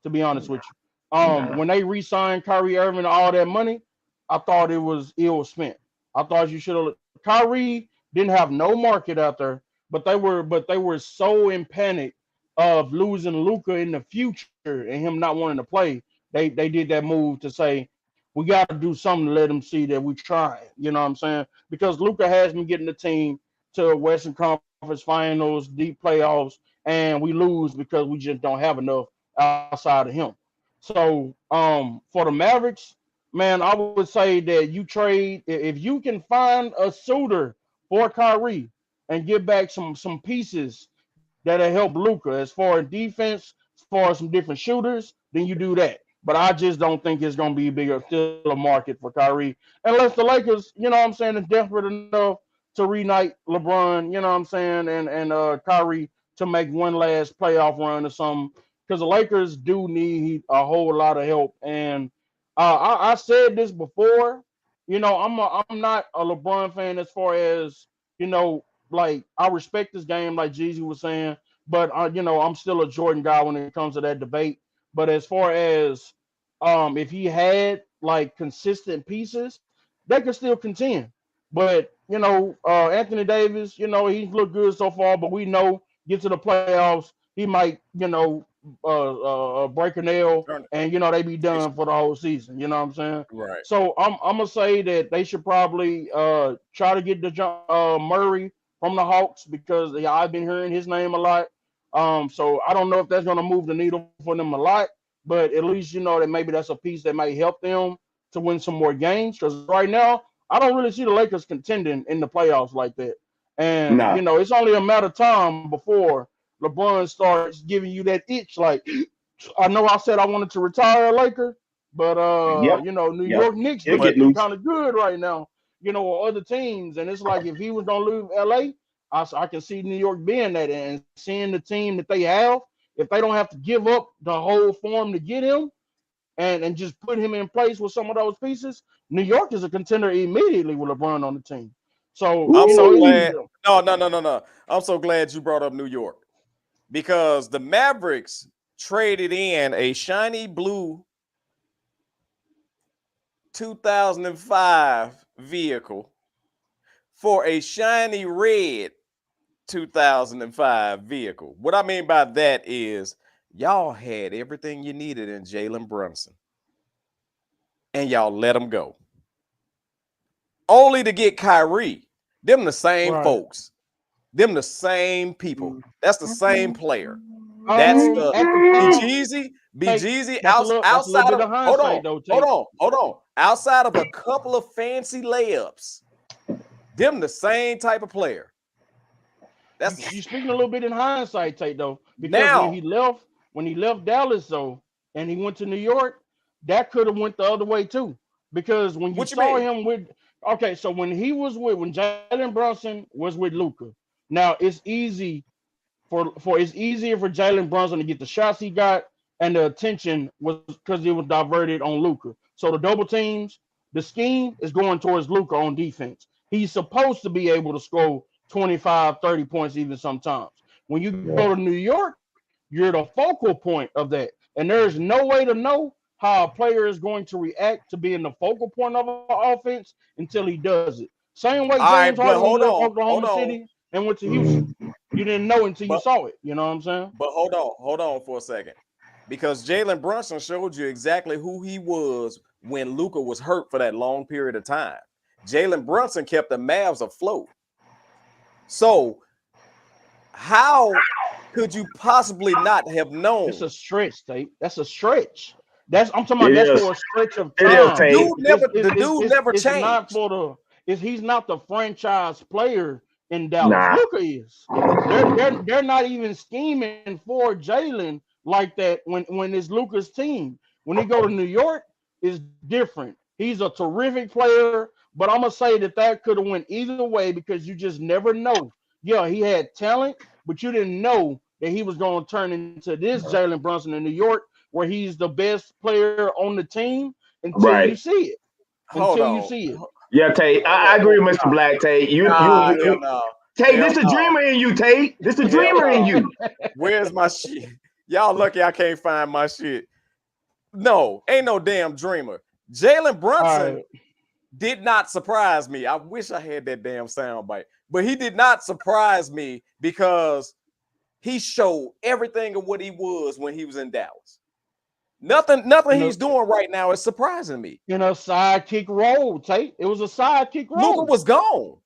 to be honest with you. When they re-signed Kyrie Irving and all that money, I thought it was ill spent. I thought you should have. Kyrie didn't have no market out there, but they were so in panic of losing Luka in the future and him not wanting to play. They did that move to say we got to do something to let them see that we trying. You know what I'm saying? Because Luka has been getting the team to Western Conference Finals, deep playoffs, and we lose because we just don't have enough outside of him. So for the Mavericks, man, I would say that you trade if you can find a suitor for Kyrie and get back some pieces that'll help Luka as far as defense, as far as some different shooters, then you do that. But I just don't think it's going to be bigger, still a market for Kyrie. Unless the Lakers, you know what I'm saying, is desperate enough to reunite LeBron, you know what I'm saying, and Kyrie to make one last playoff run or something. Because the Lakers do need a whole lot of help. And I said this before, you know, I'm not a LeBron fan as far as, you know, like I respect this game, like Jeezy was saying, but you know, I'm still a Jordan guy when it comes to that debate. But as far as if he had like consistent pieces, they could still contend. But you know, Anthony Davis, you know, he's looked good so far, but we know get to the playoffs, he might, you know, break a nail, and you know they be done for the whole season. You know what I'm saying? Right. So I'm gonna say that they should probably try to get the Murray from the Hawks because I've been hearing his name a lot. So I don't know if that's going to move the needle for them a lot, but at least you know that maybe that's a piece that might help them to win some more games. Because right now, I don't really see the Lakers contending in the playoffs like that. And you know, it's only a matter of time before LeBron starts giving you that itch. Like, I know I said I wanted to retire a Laker, but you know, New York Knicks looking kind of good right now. You know, or other teams, and it's like if he was gonna leave LA, I can see New York being that and seeing the team that they have. If they don't have to give up the whole form to get him and just put him in place with some of those pieces, New York is a contender immediately with LeBron on the team. So I'm so glad. No. I'm so glad you brought up New York because the Mavericks traded in a shiny blue 2005 vehicle for a shiny red 2005 vehicle. What I mean by that is y'all had everything you needed in Jalen Brunson and y'all let him go. Only to get Kyrie. Them the same folks. Them the same people. That's the same player. That's the BGZ outside of hold on. Outside of a couple of fancy layups, them the same type of player. That's you speaking a little bit in hindsight, Tate, though, because now, when he left Dallas, though, and he went to New York, that could have went the other way too. Because when you saw him with so when Jalen Brunson was with Luka, now it's easy it's easier for Jalen Brunson to get the shots he got, and the attention was because it was diverted on Luka. So the double teams, the scheme is going towards Luka on defense. He's supposed to be able to score 25, 30 points even sometimes. When you go to New York, you're the focal point of that. And there's no way to know how a player is going to react to being the focal point of an offense until he does it. Same way James Harden left Oklahoma City and went to Houston. You didn't know until you saw it. You know what I'm saying? But hold on for a second. Because Jalen Brunson showed you exactly who he was when Luka was hurt for that long period of time. Jalen Brunson kept the Mavs afloat. So how could you possibly not have known? It's a stretch, Tate. That's a stretch. I'm talking about. That's for a stretch of time. The dude never it's changed. Not for the. He's not the franchise player in Dallas. Nah. Luka is. They're not even scheming for Jalen like that when it's Luka's team. When he go to New York, it's different. He's a terrific player, but I'm gonna say that could have went either way because you just never know. Yeah, he had talent, but you didn't know that he was going to turn into this Jalen Brunson in New York, where he's the best player on the team until you see it. You see it. Yeah, Tate, I agree with Mr. Black. Tate, Tate, this the dreamer in you, Tate. This the dreamer in you. Where's my shit? Y'all lucky I can't find my shit. No, ain't no damn dreamer. Jalen Brunson did not surprise me. I wish I had that damn soundbite, but he did not surprise me because he showed everything of what he was when he was in Dallas. Nothing he's doing right now is surprising me. In a sidekick role, Tate. It was a sidekick role. Luka was gone.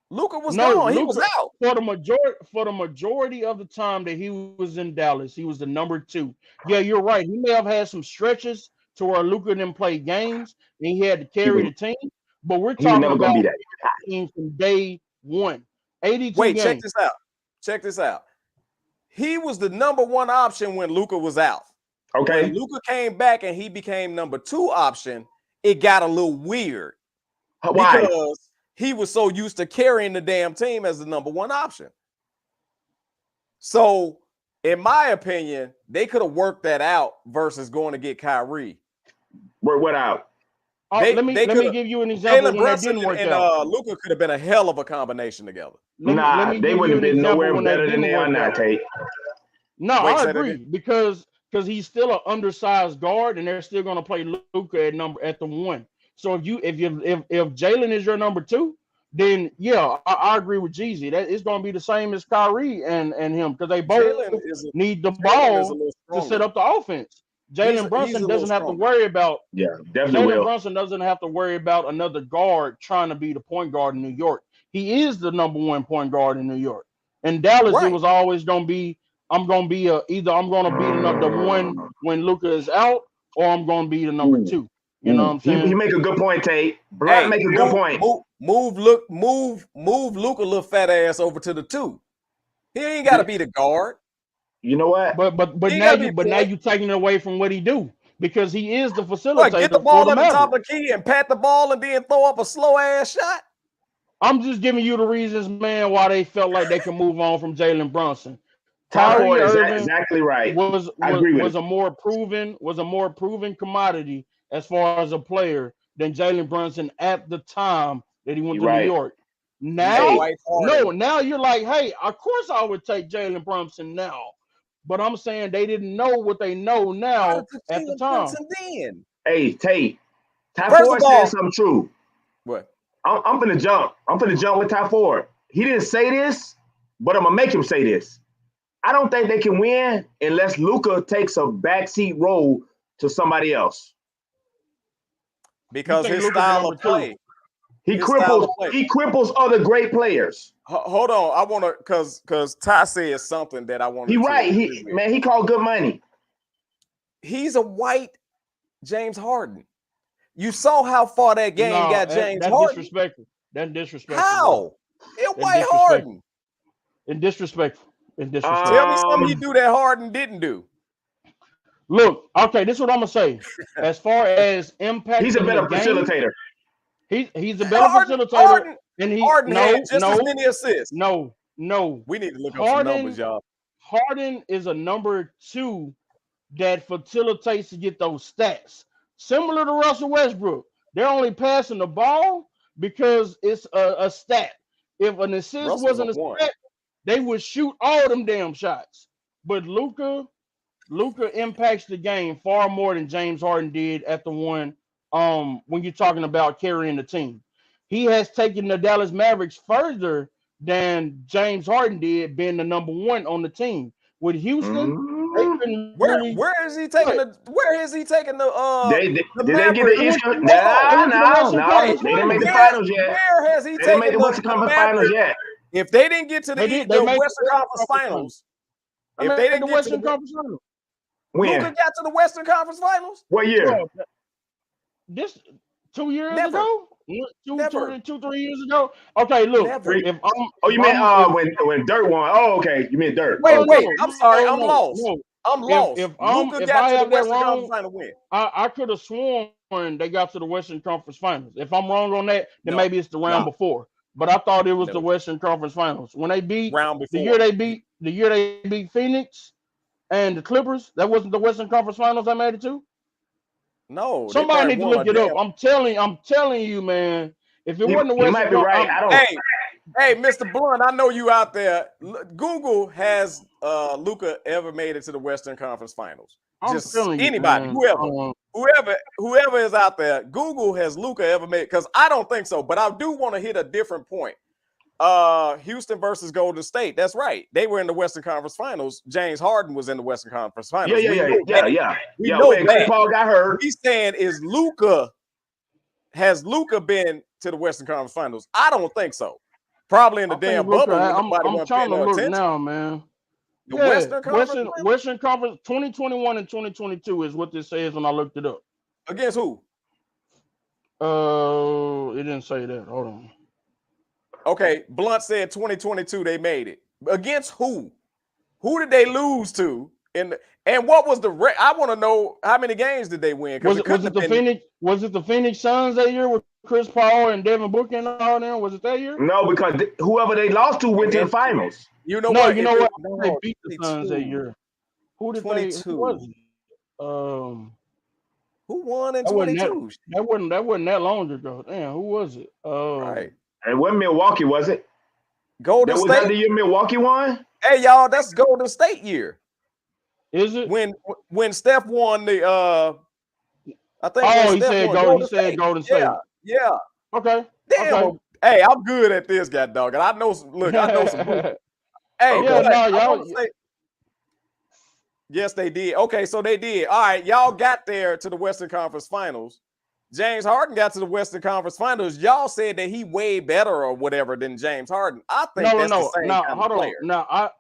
Gone. He was out. For the majority of the time that he was in Dallas, he was the number 2. Yeah, you're right. He may have had some stretches to where Luka didn't play games and he had to carry the team. But we're talking about the team from day one. 82 Wait, games. Check this out. He was the number 1 option when Luka was out. Okay. When Luka came back and he became number 2 option, it got a little weird. Why? Because he was so used to carrying the damn team as the number 1 option. So, in my opinion, they could have worked that out versus going to get Kyrie. Work what out? Let me give you an example Jalen when Brunson that didn't work and out. Luka could have been a hell of a combination together. They wouldn't have been nowhere better than they are now, Tate. No, I agree because he's still an undersized guard, and they're still going to play Luka at the 1. So if Jalen is your number 2, then yeah, I agree with Jeezy. That it's going to be the same as Kyrie and him because they both need the ball to set up the offense. Jalen Brunson doesn't have to worry about. Yeah, definitely. Jalen Brunson doesn't have to worry about another guard trying to be the point guard in New York. He is the number 1 point guard in New York. In Dallas, it was always going to be. I'm going to be either I'm going to be the 1 when Luka is out, or I'm going to be the number 2. You know what I'm saying? He make a good point, Tate. Black make a good point. Move Luka little fat ass over to the 2. He ain't got to be the guard. You know what? But now you taking it away from what he do because he is the facilitator. Get the ball at the top of the key and pat the ball and then throw up a slow ass shot. I'm just giving you the reasons, man, why they felt like they could move on from Jalen Brunson. Kyrie Irving exactly right. Was a more proven commodity as far as a player than Jalen Brunson at the time that he went to New York. Now you're like, hey, of course I would take Jalen Brunson now. But I'm saying they didn't know what they know now at the time. Hey, Tate. Ty Ford said something true. What? I'm finna jump. I'm finna jump with Ty Ford. He didn't say this, but I'm gonna make him say this. I don't think they can win unless Luka takes a backseat role to somebody else. Because his style of play. He cripples other great players. Hold on. I want to, because Ty said something that I want to. He called good money. He's a white James Harden. You saw how far that game got James Harden. That's disrespectful. How? It's white Harden. It's disrespectful. Tell me something he do that Harden didn't do. Look, okay, this is what I'm gonna say. As far as impact, he's a better facilitator. He's a better facilitator. Harden had just as many assists. No. We need to look up some numbers, y'all. Harden is a number 2 that facilitates to get those stats. Similar to Russell Westbrook. They're only passing the ball because it's a stat. If an assist wasn't a stat, they would shoot all them damn shots. But Luka impacts the game far more than James Harden did at the 1 when you're talking about carrying the team. He has taken the Dallas Mavericks further than James Harden did, being the number 1 on the team. With Houston, where is he taking the did they get the Eastern? No, they didn't make the finals yet. Where has he taken the Western Conference Finals yet? If they didn't get to the Western Conference Finals, if they didn't get to the Western Conference Finals, When? Luka got to the Western Conference Finals? What year? Bro, this 2 years Never. ago? Never. 3 years ago? Okay, look. Never. If I'm, Oh, you meant when Dirk won? Oh, okay. You meant Dirk. Wait, Okay. wait. I'm sorry. I'm no, lost. no. I'm lost. If Luka I got to the have that Western wrong, Conference Final win. I could have sworn they got to the Western Conference Finals. If I'm wrong on that, then No. maybe it's the round No. before. But I thought it was No. the Western Conference Finals when they beat Round before. the year they beat Phoenix and the Clippers. That wasn't the Western Conference Finals I made it to. No. Somebody need to look it up. I'm telling you, man. If it wasn't the Western, you might be right. I don't. Hey, Mr. Blunt, I know you out there. Google, has Luka ever made it to the Western Conference Finals? I'm telling you, anybody, man. whoever is out there, Google, has Luka ever made? Because I don't think so, but I do want to hit a different point. Houston versus Golden State. That's right. They were in the Western Conference Finals. James Harden was in the Western Conference Finals. Yeah. When Chris Paul got hurt. He's saying, has Luka been to the Western Conference Finals? I don't think so. Probably in the damn bubble. I'm trying to look now, man. The Western Conference Western Conference 2021 and 2022 is what this says when I looked it up. Against who? It didn't say that. Hold on. Okay, Blunt said 2022 they made it. Against who? Who did they lose to? And what was the I want to know how many games did they win? Was it the Phoenix Suns that year with Chris Paul and Devin Booker and all them? Was it that year? No, because whoever they lost to went to the finals. You know what? They beat the Suns that year. Who did 22. Who was it? Who won in 22? That wasn't that long ago. Damn, who was it? Right. And when Milwaukee was it? Golden State. Was that the year Milwaukee won? Hey, y'all, that's Golden State year. Is it? When Steph won the I think he said Golden State. Yeah. Okay. Damn. Okay. Hey, I'm good at this, guy dog. And I know some Hey, y'all. Yes, they did. Okay, so they did. All right, y'all got there to the Western Conference Finals. James Harden got to the Western Conference Finals. Y'all said that he way better or whatever than James Harden. I think the same kind of player. No, I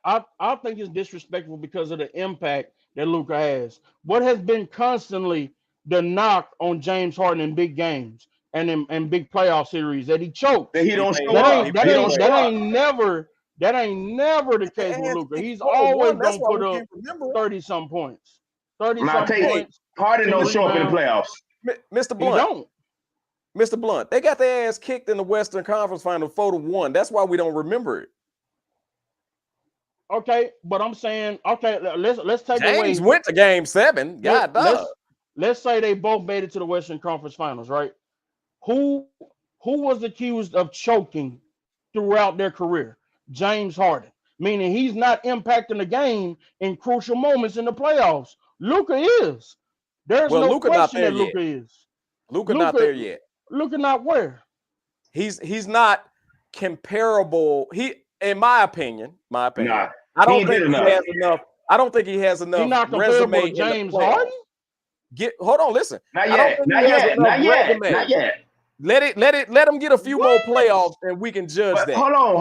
think it's disrespectful because of the impact that Luka has. What has been constantly the knock on James Harden in big games and in big playoff series that he chokes. That he don't show up. That ain't never the case with Luka. He's always gonna put up 30-some points. 30-some points. Harden don't show up in the playoffs. Mr. Blunt. Mr. Blunt, they got their ass kicked in the Western Conference Final 4-1. That's why we don't remember it. Okay, but I'm saying, let's take James went to Game 7. Let's say they both made it to the Western Conference Finals, right? Who was accused of choking throughout their career? James Harden, meaning he's not impacting the game in crucial moments in the playoffs. Luka is. There's no question that Luka is. Luka not there yet. Luka not where? He's not comparable. In my opinion. Nah, I don't think he has enough. I don't think he has enough. He's not comparable to James Harden. Hold on, listen. Not yet. Let him get a few more playoffs and we can judge that. Hold on.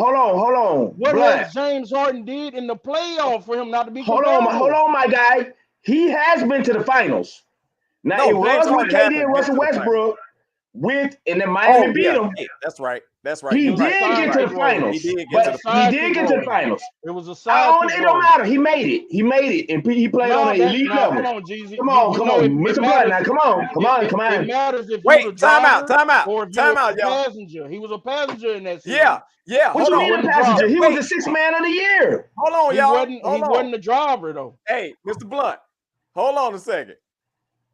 What has James Harden did in the playoff for him not to be comparable? Hold on, my guy. He has been to the finals. Now it was with KD and Russell Westbrook in the Miami beat him. Yeah, that's right. He did get to the finals. He did get to the finals. It was a side. It don't matter. He made it, and he played on an elite level. Come on, Jeezy. Come on, Mr. Blunt. Now, come on. It matters if time out. Or if y'all. Passenger. He was a passenger in that season. Yeah. What you mean a passenger? He was the sixth man of the year. Hold on, y'all. He wasn't the driver though. Hey, Mr. Blunt. Hold on a second.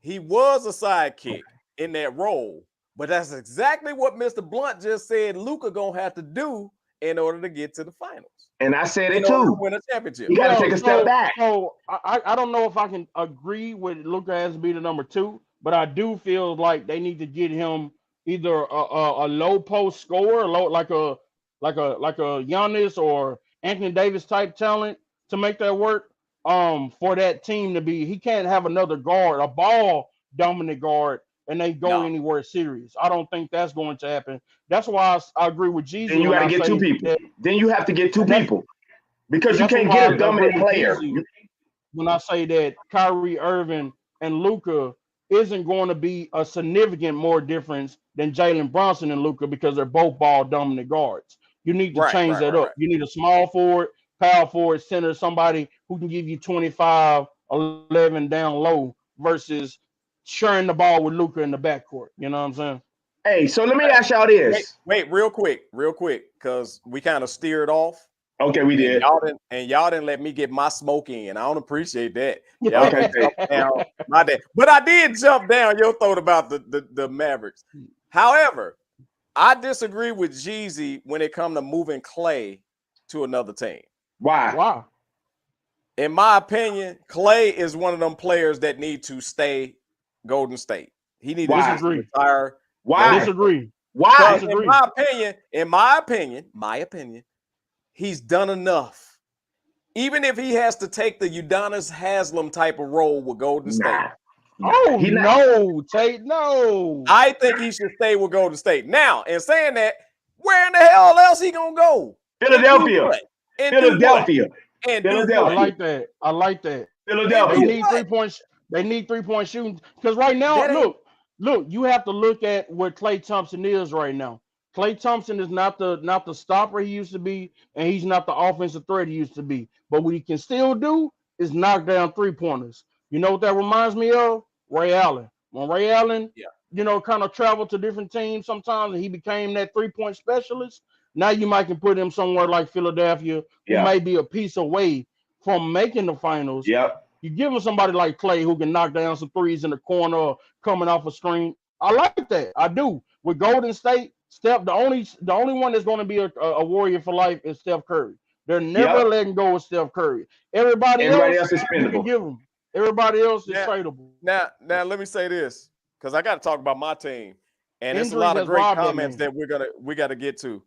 He was a sidekick in that role. But that's exactly what Mr. Blunt just said Luka gonna have to do in order to get to the finals. And I said it in order too. to win a championship. You got to take a step back. So I don't know if I can agree with Luka has to be the number 2, but I do feel like they need to get him either a low post scorer, like a Giannis or Anthony Davis type talent to make that work. For that team to be, he can't have another guard, a ball dominant guard, and they go anywhere serious. I don't think that's going to happen. That's why I agree with Jeezy. Then you got to get 2 people. Then you have to get 2 people because you can't get a dominant player. when I say that Kyrie Irving and Luka isn't going to be a significant more difference than Jalen Brunson and Luka because they're both ball dominant guards. You need to change that up. You need a small forward, power forward, center, somebody who can give you 25, 11 down low versus sharing the ball with Luka in the backcourt. You know what I'm saying? Hey, so let me ask y'all this. Wait, real quick, because we kind of steered off. Okay, we did. Y'all didn't let me get my smoke in. I don't appreciate that. Y'all okay. Down, my dad. But I did jump down your throat about the Mavericks. However, I disagree with Jeezy when it comes to moving Clay to another team. Why? In my opinion, Clay is one of them players that need to stay Golden State. He needs to retire. Why? Disagree. Why? In my opinion, he's done enough. Even if he has to take the Udonis Haslem type of role with Golden State. No, Tate, no. I think he should stay with Golden State. Now, in saying that, where in the hell else he gonna go? Philadelphia. I like that. Philadelphia. They need 3 points. They need 3-point shooting because right now, look, you have to look at where Klay Thompson is right now. Klay Thompson is not the stopper he used to be, and he's not the offensive threat he used to be. But what he can still do is knock down 3-pointers. You know what that reminds me of? Ray Allen. When Ray Allen, kind of traveled to different teams sometimes, and he became that 3-point specialist. Now you might can put him somewhere like Philadelphia, who may be a piece away from making the finals. Yep. You give him somebody like Klay who can knock down some threes in the corner or coming off a screen. I like that. I do. With Golden State, Steph, the only one that's going to be a warrior for life is Steph Curry. They're never letting go of Steph Curry. Everybody else is expendable. Give them. Everybody else is tradable. Now, let me say this because I got to talk about my team, and there's a lot of great comments that we got to get to.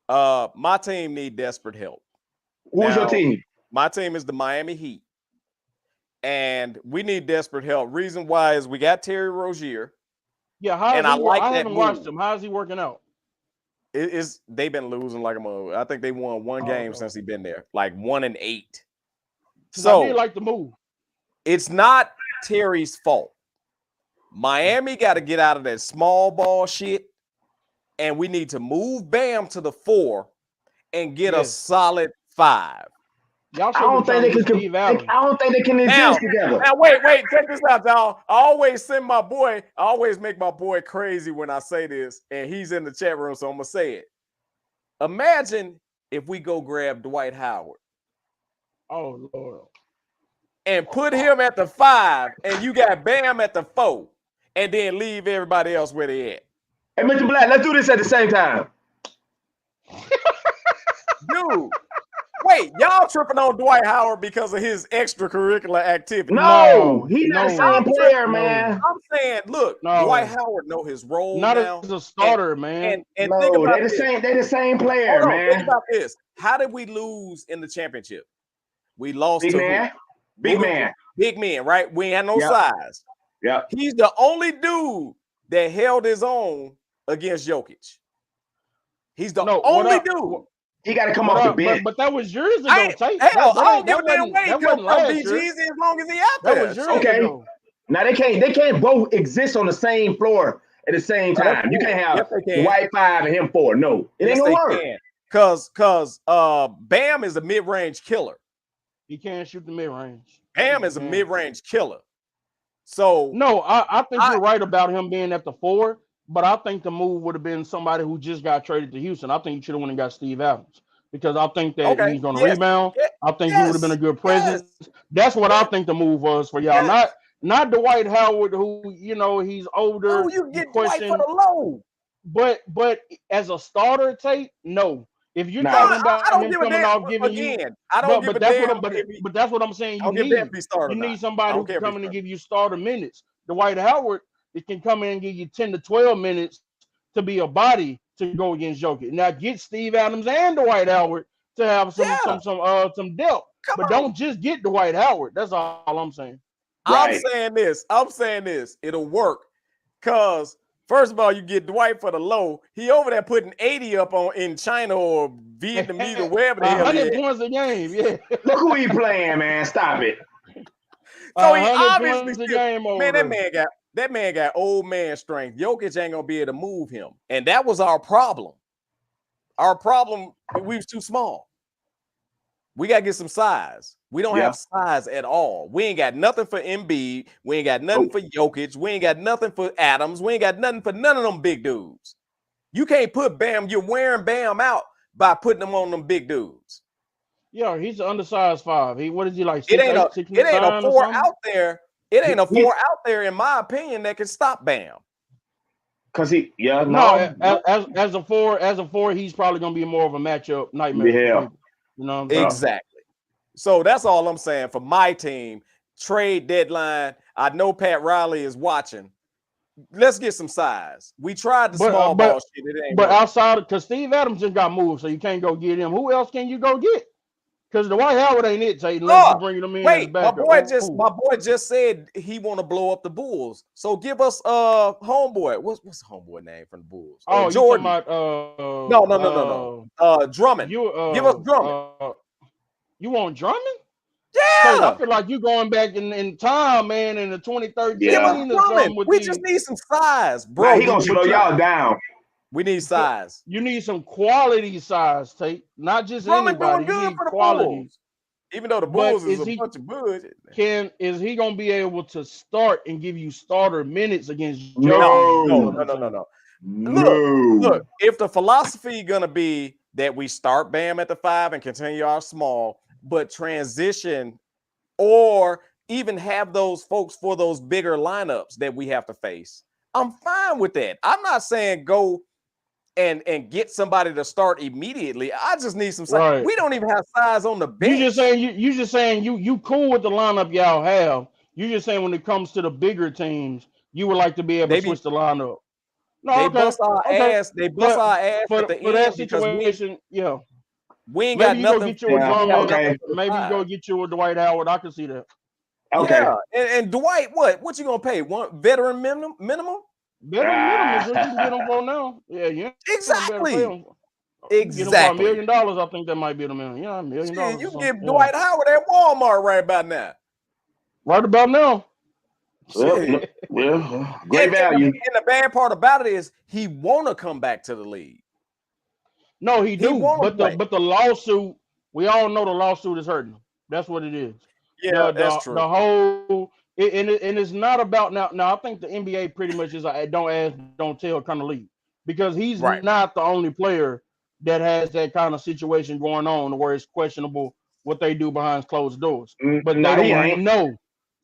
My team need desperate help. Who's your team? My team is the Miami Heat. And we need desperate help. Reason why is we got Terry Rozier. Yeah, I haven't watched him. How's he working out? They've been losing like a mother. I think they won one game since he's been there, like 1-8. So I did like the move. It's not Terry's fault. Miami got to get out of that small ball shit, and we need to move Bam to the 4 and get a solid 5. I don't think they can exist together. Now, wait, check this out, y'all. I always make my boy crazy when I say this, and he's in the chat room, so I'm gonna say it. Imagine if we go grab Dwight Howard. Oh Lord. And put him at the 5, and you got Bam at the 4, and then leave everybody else where they at. Hey, Mr. Black, let's do this at the same time. Dude. Wait, y'all tripping on Dwight Howard because of his extracurricular activity? No, he's not a same player, man. I'm saying, look, Dwight Howard know his role now. As a starter, man. And think about they're the same player, man. Think about this. How did we lose in the championship? We lost Big man, right? We ain't had no size. Yeah. He's the only dude that held his own against Jokic. He's the only dude. He got to come off the bench. But that was years ago, Tate. I don't give a damn way. He come from BGZ as long as he out there. That was years ago. Now they can't both exist on the same floor at the same time. You can't have White 5 and him 4. No, it ain't gonna work. Because Bam is a mid-range killer. He can't shoot the mid-range. Bam is a mid-range killer. So no, I think you're right about him being at the 4. But I think the move would have been somebody who just got traded to Houston. I think you should have went and got Steve Adams because I think that he's going to rebound. I think he would have been a good presence. That's what I think the move was for y'all. Not Dwight Howard, who he's older. Oh, you get Dwight for the low. But as a starter, Tate, no. If you're talking about him coming off giving you, but that's what I'm saying. You need somebody who's coming to give you starter minutes. Dwight Howard. It can come in and give you 10 to 12 minutes to be a body to go against Jokic. Now get Steve Adams and Dwight Howard to have some depth. But don't just get Dwight Howard. That's all I'm saying. Right. I'm saying this. It'll work. Cause first of all, you get Dwight for the low. He over there putting 80 up in China or Vietnamese or wherever the hell. 100 points a game. Yeah. Look who he playing, man. Stop it. So he 100 obviously points a still, game over man, there. that man got old man strength. Jokic ain't gonna be able to move him. And that was our problem. Our problem, we was too small. We got to get some size. We don't have size at all. We ain't got nothing for Embiid. We ain't got nothing for Jokic. We ain't got nothing for Adams. We ain't got nothing for none of them big dudes. You can't put Bam. You're wearing Bam out by putting them on them big dudes. Yeah, he's an undersized 5. What is he like? It ain't a 4 out there. It ain't a 4 out there, in my opinion, that can stop Bam. Cause as a 4, he's probably gonna be more of a matchup nightmare for people. You know what I'm saying? Exactly. So that's all I'm saying for my team. Trade deadline. I know Pat Riley is watching. Let's get some size. We tried the small ball shit. It ain't working. Outside, because Steve Adams just got moved, so you can't go get him. Who else can you go get? Because Dwight Howard ain't it, Tate, unless you bring him in as backup. My boy just said he want to blow up the Bulls. So give us homeboy. What's the homeboy name from the Bulls? Oh, Jordan. You talking about no. Drummond. Give us Drummond. You want Drummond? Yeah. So I feel like you going back in time, man, in the 2013. Yeah. We just need some size, bro. Nah, he gonna slow y'all down. We need size. You need some quality size, Tate. Not just anybody. You need quality. Bulls. Even though the Bulls is a bunch of bullshit. Is he gonna be able to start and give you starter minutes against No. Look, if the philosophy gonna be that we start Bam at the 5 and continue our small, but transition or even have those folks for those bigger lineups that we have to face, I'm fine with that. I'm not saying go and get somebody to start immediately. I just need some size. Right. We don't even have size on the bench. You just saying you cool with the lineup y'all have. You just saying when it comes to the bigger teams, you would like to be able to switch the lineup. No, they bust our ass. They bust our ass at the end that situation. We ain't got nothing. Maybe you go get you a Dwight Howard. I can see that. Okay. Yeah. And Dwight, what you gonna pay? One veteran minimum? Veteran minimum is what you can get them for now. Yeah. Exactly. Get them for $1 million. I think that might be the minimum. $1 million. You can get Dwight Howard at Walmart right about now. Right about now. Well, great value. And the bad part about it is he want to come back to the league. No, he do. But the lawsuit, we all know the lawsuit is hurting him. That's what it is. Yeah, that's true. The whole and it's not about now. I think the NBA pretty much is a don't ask, don't tell kind of league, because he's not the only player that has that kind of situation going on where it's questionable what they do behind closed doors. But they don't know.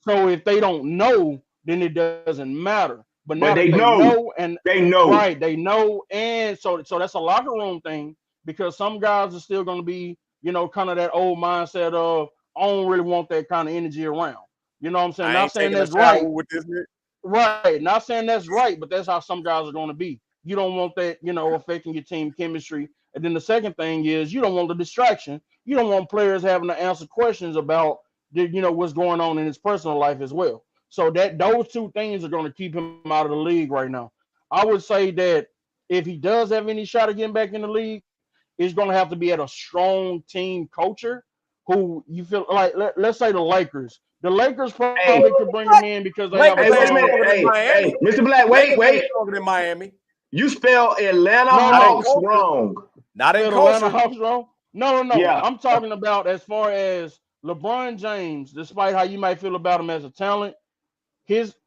So if they don't know, then it doesn't matter. But now they know, they know, and so that's a locker room thing, because some guys are still going to be, kind of that old mindset of I don't really want that kind of energy around. You know what I'm saying? Not saying that's right. Right. Not saying that's right, but that's how some guys are going to be. You don't want that, affecting your team chemistry. And then the second thing is you don't want the distraction. You don't want players having to answer questions about, what's going on in his personal life as well. So those two things are going to keep him out of the league right now. I would say that if he does have any shot of getting back in the league, it's going to have to be at a strong team culture who you feel like, let's say the Lakers. The Lakers probably could bring him in because they have a Hey, Mr. Black, wait. Stronger than Miami. You spell Atlanta Hawks wrong. Not in Atlanta Hawks wrong? No. Yeah. I'm talking about as far as LeBron James, despite how you might feel about him as a talent,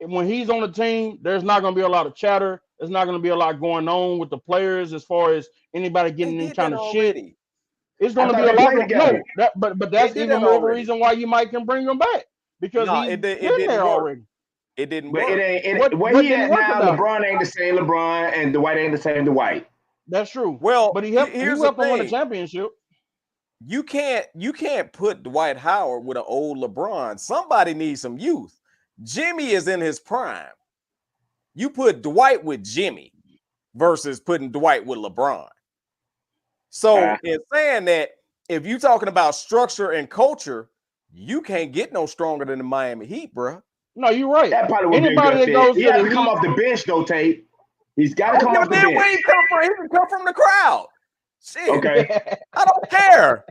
when he's on the team, there's not going to be a lot of chatter. There's not going to be a lot going on with the players as far as anybody getting any kind of shit. It's going to be a lot of but that's even more of a reason why you might can bring him back, because he's been there already. It didn't work. But it ain't. Where he at now? LeBron ain't the same LeBron, and Dwight ain't the same Dwight. That's true. Well, but he helped him win a championship. You can't put Dwight Howard with an old LeBron. Somebody needs some youth. Jimmy is in his prime. You put Dwight with Jimmy versus putting Dwight with LeBron. So in saying that, if you're talking about structure and culture, you can't get no stronger than the Miami Heat, bro. No, you're right. That probably would anybody be a good fit. He has to come off the bench, though, Tate. He's got to come off the bench. Where he come from? He can come from the crowd. Shit. Okay. I don't care.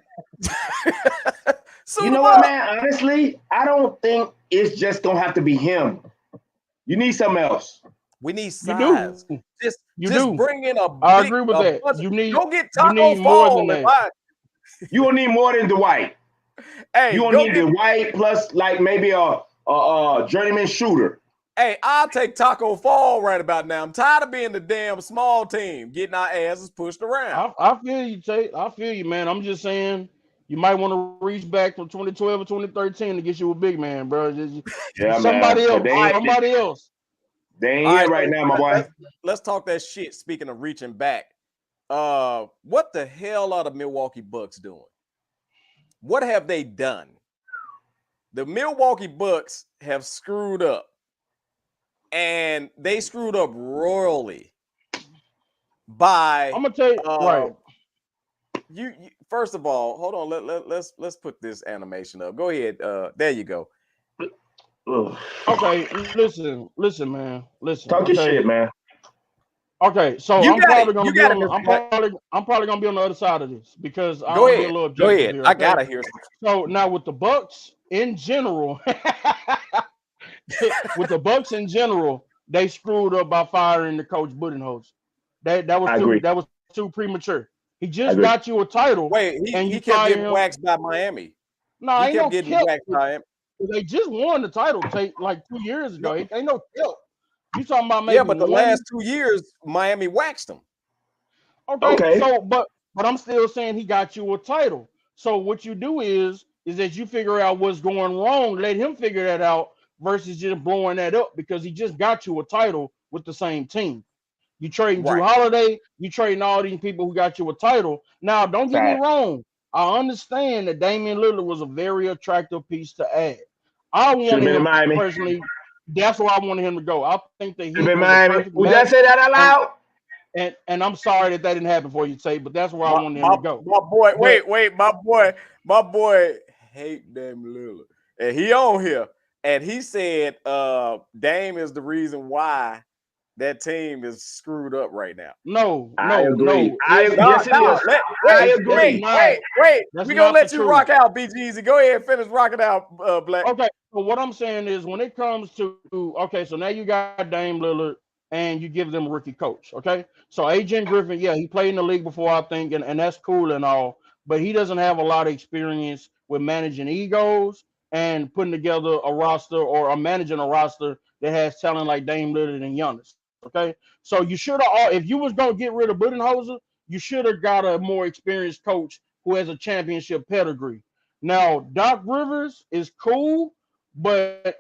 You know what, man? Honestly, I don't think it's just gonna have to be him. You need something else. We need You size. do. Just bring in a I big, agree with that. bunch. Go get you Taco need more than Fall. that. You will need more than Dwight. Hey, you will need Dwight plus like maybe a journeyman shooter. Hey, I'll take Taco Fall right about now. I'm tired of being the damn small team, getting our asses pushed around. I feel you, Tate. I feel you, man. I'm just saying you might want to reach back from 2012 or 2013 to get you a big man, bro. Somebody else. They ain't here right now, my boy. Let's talk that shit. Speaking of reaching back, what the hell are the Milwaukee Bucks doing? What have they done? The Milwaukee Bucks have screwed up, and they screwed up royally by. I'm gonna tell you right. You first of all, hold on. Let's put this animation up. Go ahead. There you go. Okay, listen, man. Listen. Talk your shit, man. Okay, so I'm probably gonna be on the other side of this because I'm gonna be a little objective. Go ahead. Here, I gotta hear. So now with the Bucks in general, they screwed up by firing the coach Budenholzer. That was too premature. He just got you a title. Wait, he kept getting waxed by Miami. No, he kept getting waxed by Miami. They just won the title like 2 years ago. Ain't no tilt. You talking about maybe but the last 2 years, Miami waxed him. Okay. So, but I'm still saying he got you a title. So what you do is that you figure out what's going wrong, let him figure that out versus just blowing that up because he just got you a title with the same team. You trading Drew Holiday, you trading all these people who got you a title. Now, don't get me wrong. I understand that Damian Lillard was a very attractive piece to add. I wanted him personally. That's where I wanted him to go. I think that he was Miami. Would I say that out loud? And I'm sorry that didn't happen for you, Tate, but that's where I wanted him to go. My boy, wait, my boy hate Damian Lillard, and he on here, and he said Dame is the reason why that team is screwed up right now. I agree. I agree. Wait. We're gonna let you rock out, BGZ. Go ahead and finish rocking out, Black. Okay. So what I'm saying is when it comes to so now you got Dame Lillard and you give them a rookie coach. Okay. So Adrian Griffin, he played in the league before, I think, and that's cool and all, but he doesn't have a lot of experience with managing egos and putting together a roster or managing a roster that has talent like Dame Lillard and Giannis. Okay, so you should have. If you was gonna get rid of Budenholzer, you should have got a more experienced coach who has a championship pedigree. Now Doc Rivers is cool, but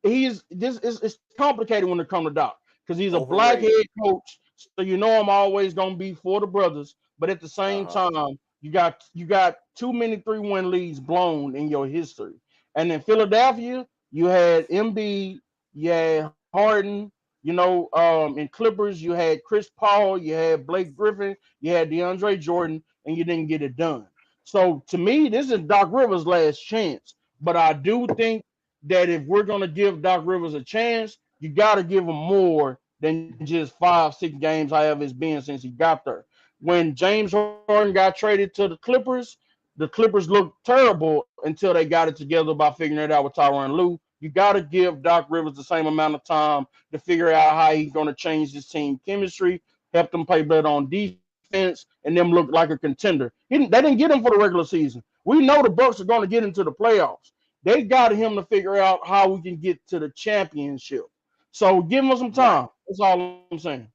it's complicated when it comes to Doc because he's a black head coach. So I'm always gonna be for the brothers, but at the same time, you got too many 3-1 leads blown in your history. And in Philadelphia, you had Embiid, you had Harden. In Clippers, you had Chris Paul, you had Blake Griffin, you had DeAndre Jordan, and you didn't get it done. So to me, this is Doc Rivers' last chance. But I do think that if we're going to give Doc Rivers a chance, you got to give him more than just 5-6 games, however it's been since he got there. When James Harden got traded to the Clippers looked terrible until they got it together by figuring it out with Tyronn Lue. You got to give Doc Rivers the same amount of time to figure out how he's going to change his team chemistry, help them play better on defense, and them look like a contender. They didn't get him for the regular season. We know the Bucks are going to get into the playoffs. They got him to figure out how we can get to the championship. So give him some time. That's all I'm saying.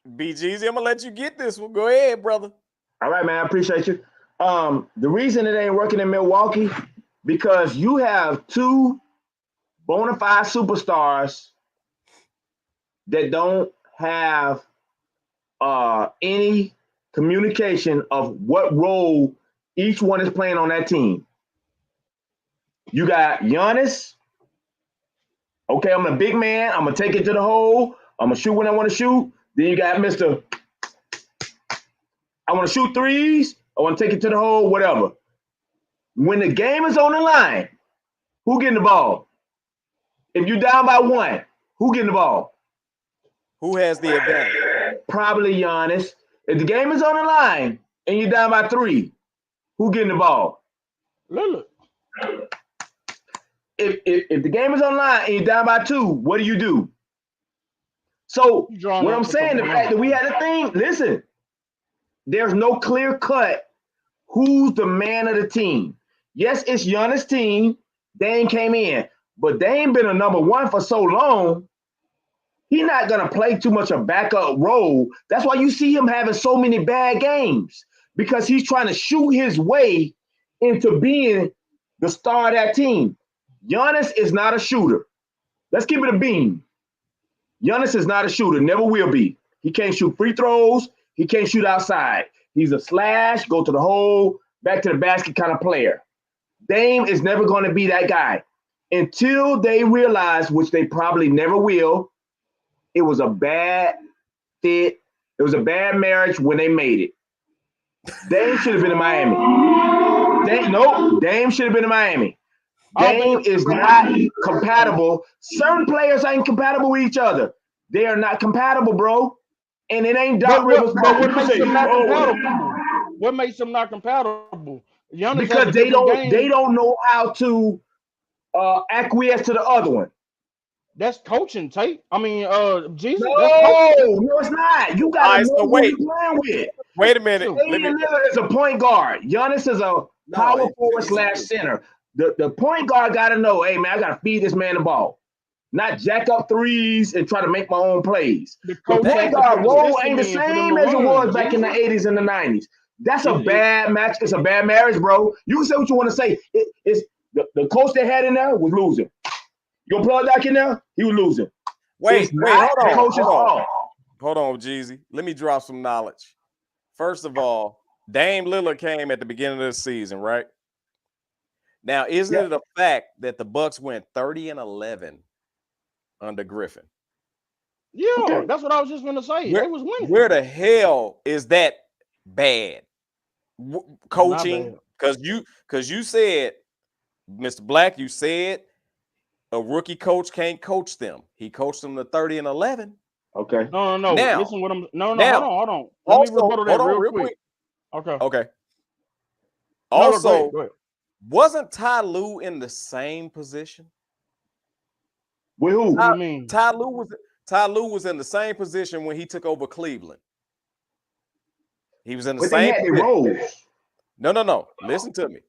BGZ, I'm going to let you get this one. Go ahead, brother. All right, man. I appreciate you. The reason it ain't working in Milwaukee, because you have two bona fide superstars that don't have any communication of what role each one is playing on that team. You got Giannis. Okay, I'm a big man. I'm going to take it to the hole. I'm going to shoot when I want to shoot. Then you got Mr. I want to shoot threes. I want to take it to the hole, whatever. When the game is on the line, who getting the ball? If you're down by 1, who getting the ball? Who has the advantage? Probably Giannis. If the game is on the line and you're down by 3, who getting the ball? Lillard. If the game is online and you're down by 2, what do? So what I'm saying, the fact that we had a thing, listen, there's no clear cut who's the man of the team. Yes, it's Giannis' team. Dame came in, but Dame been a number 1 for so long. He's not gonna play too much a backup role. That's why you see him having so many bad games, because he's trying to shoot his way into being the star of that team. Giannis is not a shooter. Let's keep it a beam. Giannis is not a shooter, never will be. He can't shoot free throws. He can't shoot outside. He's a slash, go to the hole, back to the basket kind of player. Dame is never going to be that guy until they realize, which they probably never will, it was a bad fit. It was a bad marriage when they made it. Dame should have been in Miami. Dame should have been in Miami. Dame is not compatible. Certain players ain't compatible with each other. They are not compatible, bro. And it ain't Doc Rivers. But what makes them not compatible? What makes them not compatible? Giannis because they don't know how to acquiesce to the other one. That's coaching, Tate. I mean, Jesus. No, it's not. You gotta know who you're playing with. Wait a minute. Damian Lillard is a point guard. Giannis is a power forward / center. The point guard gotta know, hey man, I gotta feed this man the ball. Not jack up threes and try to make my own plays. The point guard role ain't the same as it was back in the 80s and the 90s. That's a bad match. It's a bad marriage, bro. You can say what you want to say. It's the coach they had in there was losing. You gonna plug Doc in there? He was losing. Wait, hold on. Hold on, Jeezy. Let me drop some knowledge. First of all, Dame Lillard came at the beginning of the season, right? Now, isn't it a fact that the Bucks went 30-11 under Griffin? Yeah, that's what I was just going to say. They was winning. Where the hell is that bad coaching? Because you said, Mr. Black, you said a rookie coach can't coach them. He coached them to 30-11. Okay. No. Now, listen, what I'm. No. Now, hold on. Let me rebuttal that real quick. Okay. Also, go ahead. Wasn't Ty Lue in the same position? With who? What do you mean? Ty Lue was in the same position when he took over Cleveland. He was in the same roles. No. Listen to me.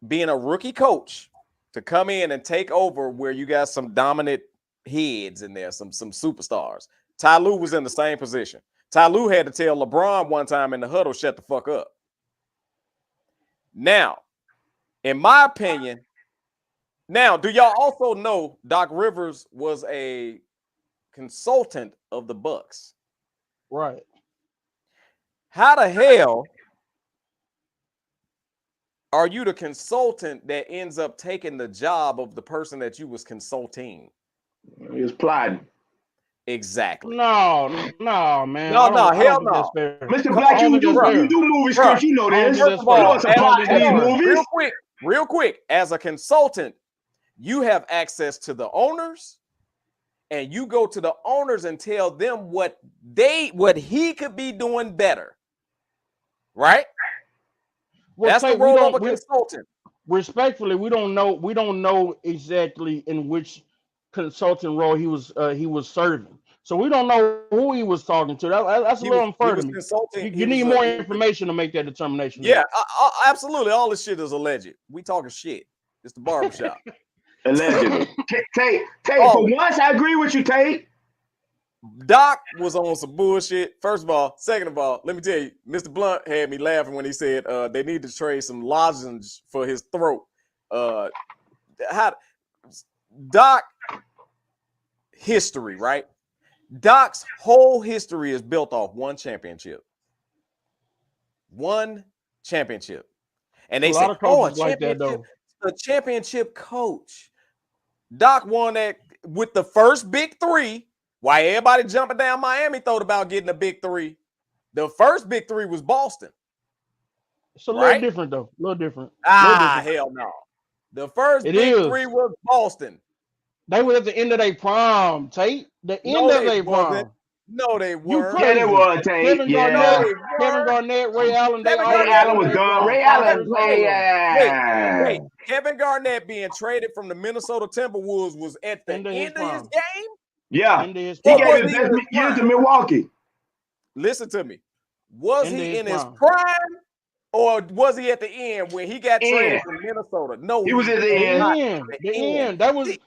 Being a rookie coach to come in and take over where you got some dominant heads in there, some superstars. Ty Lue was in the same position. Ty Lue had to tell LeBron one time in the huddle, shut the fuck up. Now, in my opinion, do y'all also know Doc Rivers was a consultant of the Bucks? Right. How the hell are you the consultant that ends up taking the job of the person that you was consulting? He was plotting. Exactly. No, man. No, hell no. Mr. Black, you do movie scripts. You know this. First of all, real quick, as a consultant, you have access to the owners, and you go to the owners and tell them what he could be doing better. Right? Well, that's the role of a consultant. Respectfully, we don't know exactly in which consulting role he was serving. So we don't know who he was talking to. That's a little unfair to me. You need more information to make that determination. Yeah, absolutely. All this shit is alleged. We talking shit. It's the barbershop. Allegedly. Tate, for once, I agree with you, Tate. Doc was on some bullshit. First of all. Second of all, let me tell you, Mr. Blunt had me laughing when he said they need to trade some lozenges for his throat. Doc history, right? Doc's whole history is built off one championship. And they say, a championship coach. Doc won that with the first big three. Why everybody jumping down Miami thought about getting a big three. The first big three was Boston. It's a little different, though. A little different. Hell no. The first big three was Boston. They were at the end of their prime, Tate. The end of their prime. No, they You weren't. crazy. Yeah, they were, Tate. Yeah. Kevin Garnett, Ray Allen, they Kevin all Ray Allen was done. Ray Allen played. Wait. Kevin Garnett being traded from the Minnesota Timberwolves was at the end of his game? Yeah. Into his He prime. gave his best years to Milwaukee. Listen to me. Was Into he his in his prime. prime, or was he at the end when he got traded from Minnesota? No, He was at the end. The end. That was just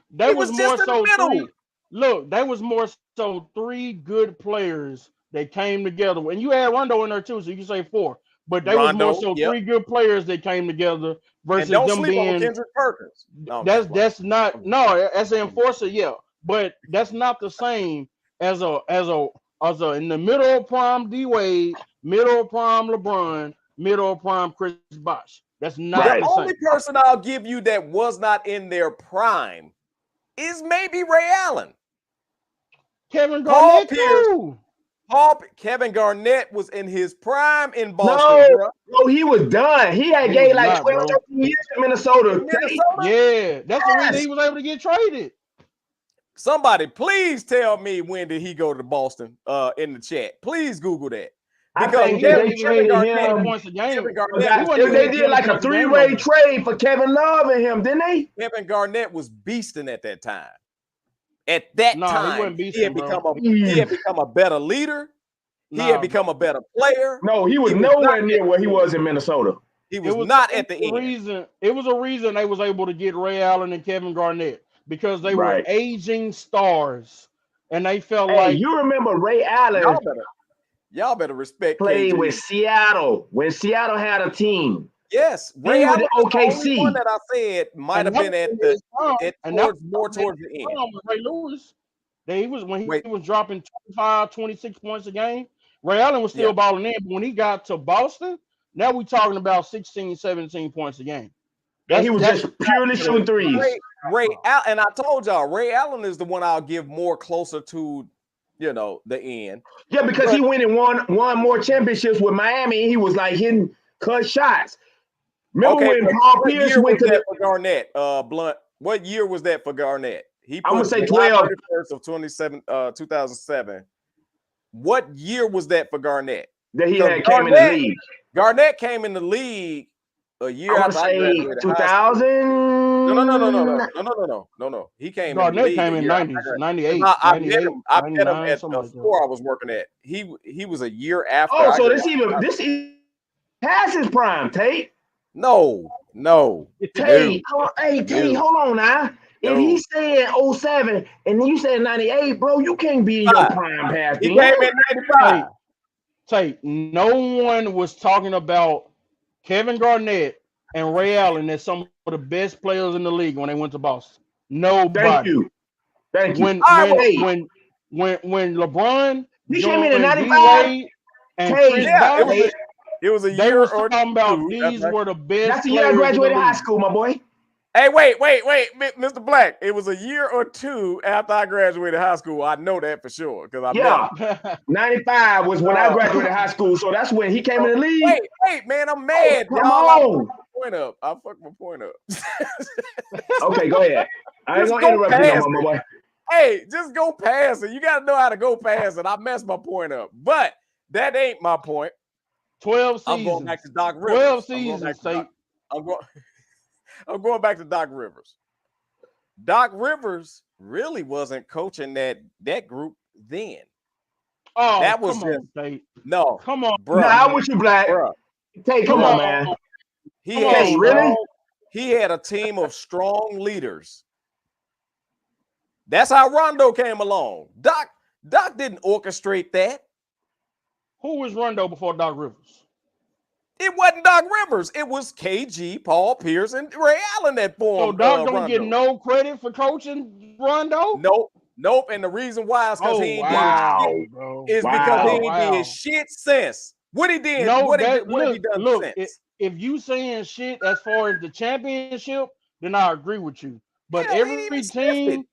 more in the so middle. three. Look, that was more so three good players that came together. And you had Rondo in there too, so you can say four. But they was more so three good players that came together versus and don't them sleep being on Kendrick Perkins. No, that's not as an enforcer, yeah. But that's not the same as a in the middle of prime D Wade, middle of prime LeBron, middle of prime Chris Bosh. That's not the the only same. person I'll give you that was not in their prime is maybe Ray Allen. Kevin Garnett too. Kevin Garnett was in his prime in Boston. No, he was done. He had gave like 12, 13 years to Minnesota. Yeah, that's the reason he was able to get traded. Somebody, please tell me when did he go to Boston in the chat. Please Google that. Because I think they traded him. Points a game. They did like a three-way trade for Kevin Love and him, didn't they? Kevin Garnett was beasting at that time. At that time, he had become a better leader. He had become a better player. No, he was nowhere near where he was in Minnesota. He was not at the end. It was a reason they was able to get Ray Allen and Kevin Garnett because they were aging stars, and they felt like you remember Ray Allen. Y'all better respect. Played with Seattle when Seattle had a team. Yes, Ray Allen was the only one that I said might have been towards the end. Ray Lewis, he was dropping 25, 26 points a game. Ray Allen was still balling in, but when he got to Boston, now we're talking about 16, 17 points a game. He was just purely shooting threes. Ray Allen, and I told y'all, Ray Allen is the one I'll give more closer to, the end. Yeah, because he went and won more championships with Miami. He was like hitting cut shots. Remember when Paul Pierce went to for Garnett? Blunt. What year was that for Garnett? I'm gonna say 12 of 2007. What year was that for Garnett? That he came in the league. Garnett came in the league a year after I graduated. 2000. No. He came. Garnett came in 98. I met him at the store I was working at. He was a year after. Oh, so this past his prime, Tate. No. Tate, Tate, hold on now. If he said 07 and you said 98, bro, you can't be in your prime past. He came in 95. Tate, no one was talking about Kevin Garnett and Ray Allen as some of the best players in the league when they went to Boston. Nobody. Thank you. When LeBron he came in 95 and Chris Bosh, it was a year. They were talking about these were the best. That's the year I graduated high school, my boy. Hey, wait, Mr. Black. It was a year or two after I graduated high school. I know that for sure because 95 was when I graduated high school, so that's when he came in the league. Wait, man, I'm mad. Come on. I fucked my point up. Okay, go ahead. I ain't gonna interrupt you no more, my boy. Hey, just go past it. You gotta know how to go past it. I messed my point up, but that ain't my point. 12 seasons. I'm going back to Doc Rivers. 12 seasons. I'm going back to Doc Rivers. Doc Rivers really wasn't coaching that group then. Oh, that was come on, Tate. No. Come on, bro. Nah, I'm with you, Black. Tate, come on, man. He had a team of strong leaders. That's how Rondo came along. Doc didn't orchestrate that. Who was Rondo before Doc Rivers? It wasn't Doc Rivers. It was KG, Paul Pierce, and Ray Allen that formed. So Doc don't get no credit for coaching Rondo? Nope. And the reason why is because he ain't did shit since. What he did? What have he done since? If you saying shit as far as the championship, then I agree with you. But every team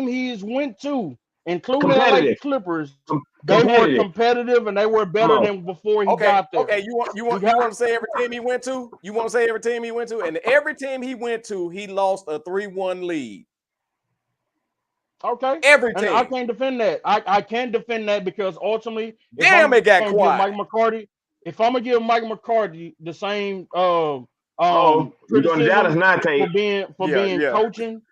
he's went to, including the Clippers, they were competitive and they were better than before he got there. Okay, you want to say every team he went to? You want to say every team he went to? And every team he went to, he lost a 3-1 lead. Okay. Every And I team. can't defend that. I can't defend that because ultimately, Damn, it got quiet. If I'm gonna give Mike McCarty the same We going to Dallas criticism now, Tate. for Yeah, being yeah. coaching,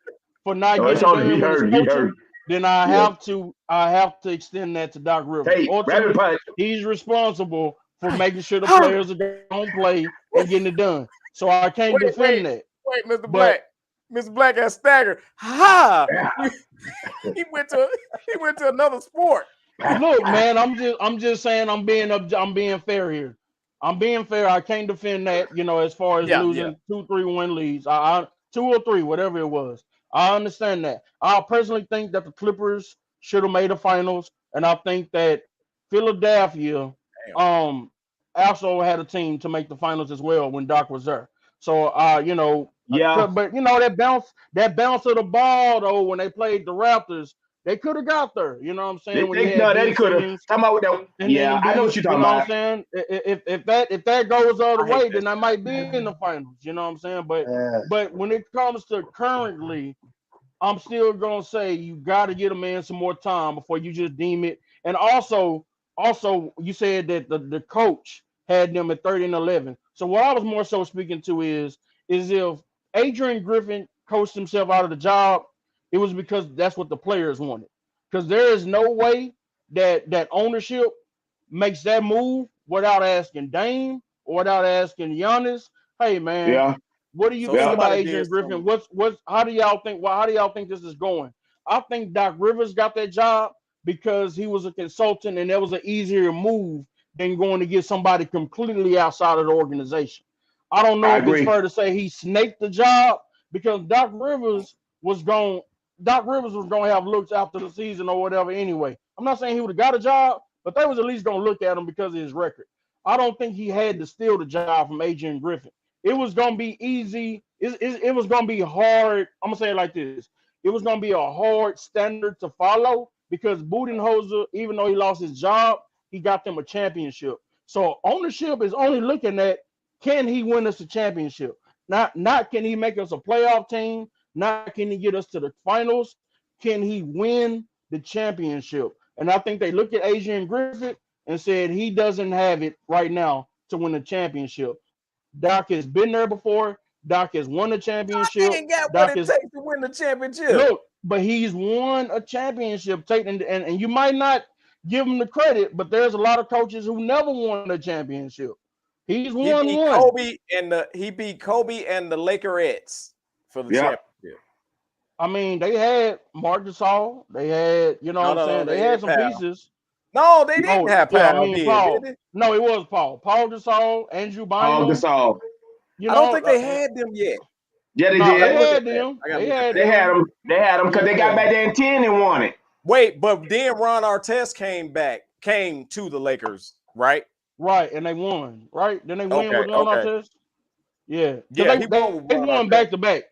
for not Oh, it's getting it on. He done with his hurt. He hurt. coaching, then I Yeah. have to extend that to Doc Rivers. Tate, rapid Ultimately, punch. he's responsible for making sure the players are going to play and getting it done. So I can't defend that. Wait, Mr. But Black. Mr. Black got staggered. Ha! Yeah. He went to another sport. look, man, I'm just saying I'm being fair here. I'm being fair. I can't defend that, as far as Yeah, yeah. losing 2-3-1 leads. I 2 or 3, whatever it was. I understand that. I personally think that the Clippers should have made the finals, and I think that Philadelphia also had a team to make the finals as well when Doc was there. So Yeah. but that bounce of the ball though when they played the Raptors, they could have got there. You know what I'm saying? When you had They Ben could have. Simmons Talking about that. and Yeah, I know what Embiid, you're you talking know what I'm about. saying? If that goes the other I hate way, that then I might be in the finals. You know what I'm saying? But when it comes to currently, I'm still gonna say you got to get a man some more time before you just deem it. And also, you said that the coach had them at 30-11. So what I was more so speaking to is if Adrian Griffin coached himself out of the job, it was because that's what the players wanted. Because there is no way that ownership makes that move without asking Dame or without asking Giannis. Hey man, Yeah. what do you So think Yeah. about somebody Adrian did Griffin? some. How do y'all think? Well, how do y'all think this is going? I think Doc Rivers got that job because he was a consultant, and that was an easier move than going to get somebody completely outside of the organization. I don't know I if it's agree. fair to say he snaked the job because was going. Doc Rivers was going to have looks after the season or whatever. Anyway, I'm not saying he would have got a job, but they was at least going to look at him because of his record. I don't think he had to steal the job from Adrian Griffin. It was going to be easy. It was going to be hard. I'm going to say it like this. It was going to be a hard standard to follow because Budenholzer, even though he lost his job, he got them a championship. So ownership is only looking at, can he win us a championship? Not can he make us a playoff team? Not can he get us to the finals? Can he win the championship? And I think they looked at Adrian Griffith and said he doesn't have it right now to win a championship. Doc has been there before. Doc has won a Doc championship. ain't got what Doc it is takes to win the championship. look, but he's won a championship. And you might not give him the credit, but there's a lot of coaches who never won a championship. He's He won beat one. Kobe and the Lakerettes for the Yeah. championship. I mean, they had Marc Gasol. They had, what I'm saying? They had some pieces. No, they didn't No, have yeah, I Powell. mean Did Paul. they? No, it was Paul. Paul Gasol, Andrew All Bynum. Gasol. I don't think they had them yet. Yeah, they No, did. they had them. They had They had them. them. They had them because they got back there in 10 and won it. Wait, but then Ron Artest came to the Lakers, right? Right, and they won. Right, then they win Okay, with Ron okay. Artest. Yeah, Yeah, because he won with they Ron won Artest. back to back.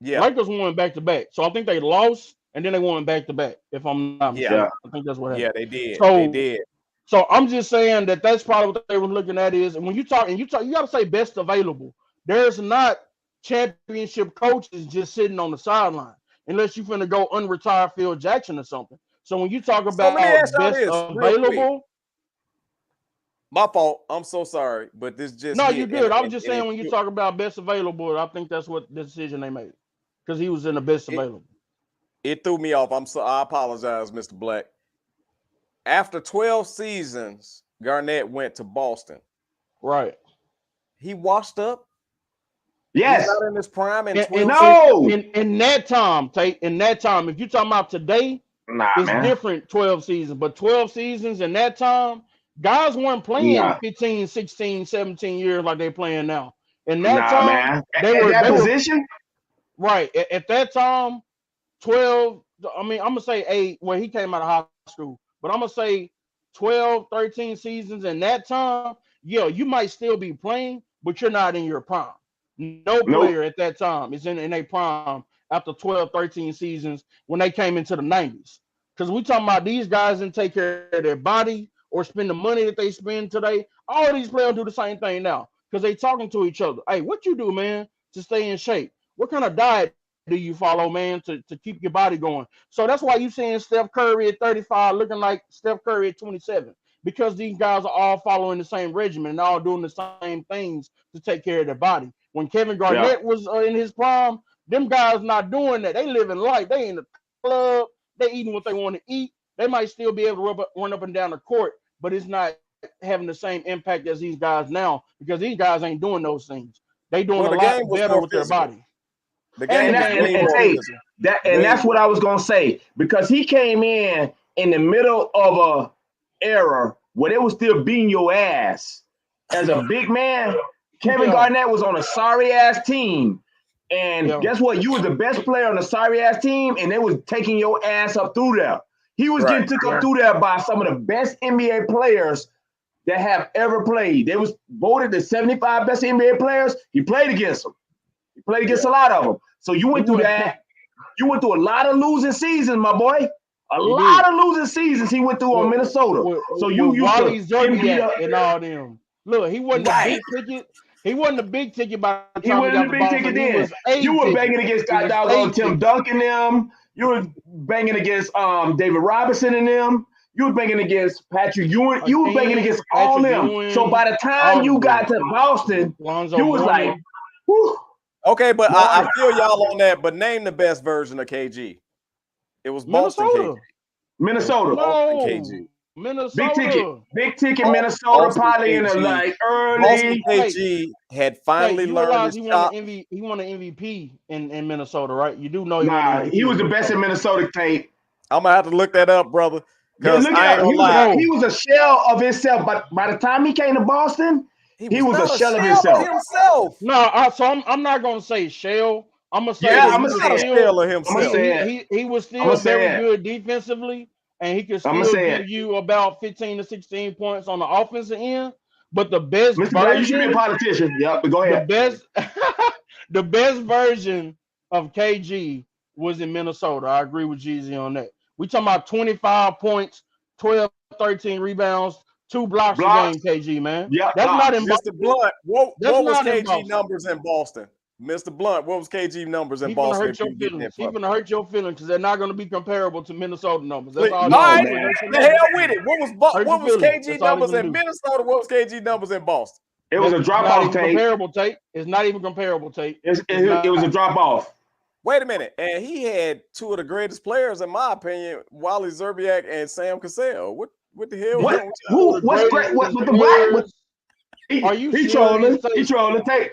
Yeah, Lakers won back to back. So I think they lost and then they won back to back. If I'm not mistaken, Yeah. I think that's what happened. yeah, they did. So They did. So I'm just saying that's probably what they were looking at is, and when you talk, you got to say best available. There's not championship coaches just sitting on the sideline unless you finna go unretire Phil Jackson or something. So when you talk So let me ask about y'all best this real quick. available, My fault. I'm so sorry, but this just no, hit you're good. I was and just saying when you talk about best available, I think that's what the decision they made because he was in the best available. It threw me off. I apologize, Mr. Black. After 12 seasons, Garnett went to Boston. Right. He washed up. Yes. He's not in his prime in 12 No. In that time, Tate, in that time, if you're talking about today, Nah, it's man. different 12 seasons. But 12 seasons in that time, guys weren't playing 15, 16, 17 years like they're playing now. In that time, man. they At were that position? Right. At that time, 12, I mean, I'm going to say 8, well, he came out of high school, but I'm going to say 12, 13 seasons in that time, yeah, you might still be playing, but you're not in your prime. No player at that time is in a prime after 12, 13 seasons when they came into the 90s. Because we talking about these guys didn't take care of their body or spend the money that they spend today. All these players do the same thing now because they talking to each other. Hey, what you do, man, to stay in shape? What kind of diet do you follow, man, to keep your body going. So that's why you seeing Steph Curry at 35 looking like Steph Curry at 27, because these guys are all following the same regimen and all doing the same things to take care of their body. When Kevin Garnett was in his prime, them guys not doing that. They living life. They in the club. They eating what they want to eat. They might still be able to run up and down the court, but it's not having the same impact as these guys now, because these guys ain't doing those things. They doing a lot better with their body. The game, that's what I was gonna say, because he came in the middle of a era where they was still beating your ass as a big man. Kevin Garnett was on a sorry ass team, and guess what? You was the best player on the sorry ass team, and they was taking your ass up through there. He was getting took up through there by some of the best NBA players that have ever played. They was voted the 75 best NBA players. He played against them. He played against a lot of them. So you went through that. You went through a lot of losing seasons, my boy. A lot of losing seasons he went through on Minnesota. So you used to and all them. Look, he wasn't a big ticket. He wasn't a big ticket by the time he wasn't a big ticket then. You were banging against doggone Tim Duncan them. You were banging against David Robinson and them. You were banging against Patrick Ewing. You were banging against all them. So by the time you got to Boston, you was like, whew. Okay, but I feel y'all on that. But name the best version of KG. It was Boston KG. Minnesota. Boston KG. Minnesota. Big ticket Minnesota, probably in the like early. Boston KG had finally learned his shot. He won an MVP in Minnesota, right? You do know he was the best in Minnesota, Tate. I'm gonna have to look that up, brother. Because he was a shell of himself, but by the time he came to Boston, he was a shell of himself. No, so I'm not gonna say shell. I'm gonna say I'm gonna say a shell of himself. He was still very good defensively, and he could still give you about 15 to 16 points on the offensive end. But the best version, you should be a politician. Yeah, but go ahead. The best version of KG was in Minnesota. I agree with Jeezy on that. We talking about 25 points, 12, 13 rebounds, 2 blocks a game, KG, man. Yeah, that's not in Mr. Blunt. What was KG numbers in Boston? Mr. Blunt, what was KG numbers in Boston? He's going to hurt your feelings because they're not going to be comparable to Minnesota numbers. That's all right, the hell with it. What was KG numbers in Minnesota? What was KG numbers in Boston? It was a drop-off, Tate. It's not even comparable, Tate. It was a drop-off. Wait a minute. And he had 2 of the greatest players, in my opinion, Wally Szczerbiak and Sam Cassell. What the hell? What's great? What the black? Are you he trolling? He trolling. Tate,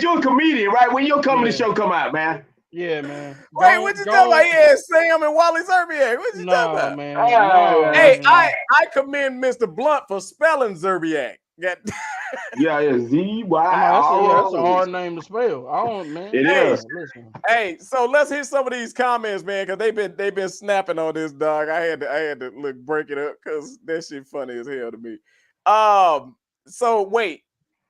you're a comedian, right? When your comedy show come out, man. Yeah, man. Wait, what you talking about? He had Sam and Wally Szczerbiak. What you talking about? Man. Hey, I commend Mr. Blunt for spelling Szczerbiak. Yeah, it's Z-Y-R. That's a hard name to spell. I don't, man. It is. Listen. Hey, so let's hit some of these comments, man, because they've been snapping on this, dog. I had to break it up because that shit funny as hell to me. So wait,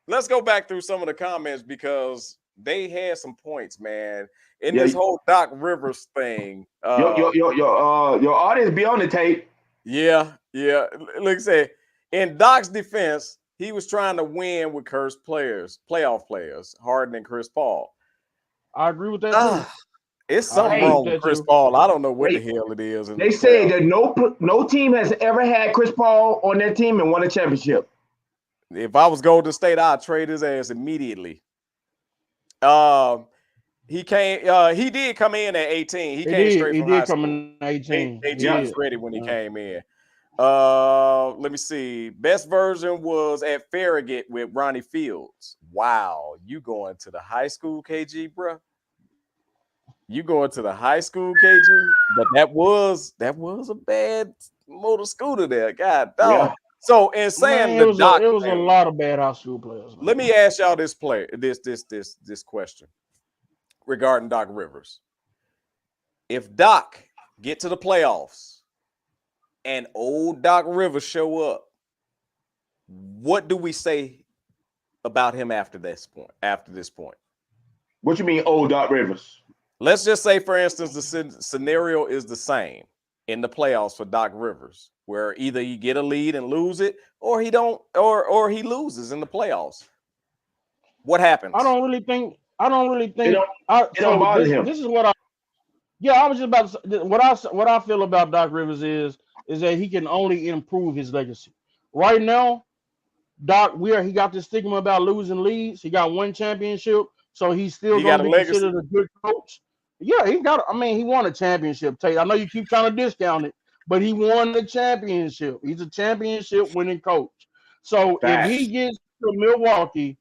let's go back through some of the comments because they had some points, man. In this whole Doc Rivers thing. Your audience be on the tape. Yeah. Like I said, in Doc's defense, he was trying to win with cursed players, playoff players, Harden and Chris Paul. I agree with that too. It's something wrong with Chris Paul. I don't know what the hell it is. They say that no team has ever had Chris Paul on their team and won a championship. If I was Golden State, I'd trade his ass immediately. He did come in at 18. He came straight from high school. Come in at 18. He was ready when he came in. Let me see. Best version was at Farragut with Ronnie Fields. Wow, you going to the high school, KG, bro? You going to the high school, KG? But that was a bad motor scooter there. God dog. Yeah. So in saying it was a lot of bad high school players. Man. Let me ask y'all this question regarding Doc Rivers. If Doc get to the playoffs and old Doc Rivers show up, what do we say about him after this point? What you mean, old Doc Rivers? Let's just say, for instance, the scenario is the same in the playoffs for Doc Rivers, where either you get a lead and lose it, or he don't, or he loses in the playoffs. What happens? It don't bother him. This is what Yeah, I was just about to say, what I feel about Doc Rivers is that he can only improve his legacy. Right now, he got this stigma about losing leagues. He got one championship, so he's still He going got to a be legacy. considered a good coach. Yeah, he got. I mean, he won a championship. Tate, I know you keep trying to discount it, but he won the championship. He's a championship winning coach. So if he Facts. gets to Milwaukee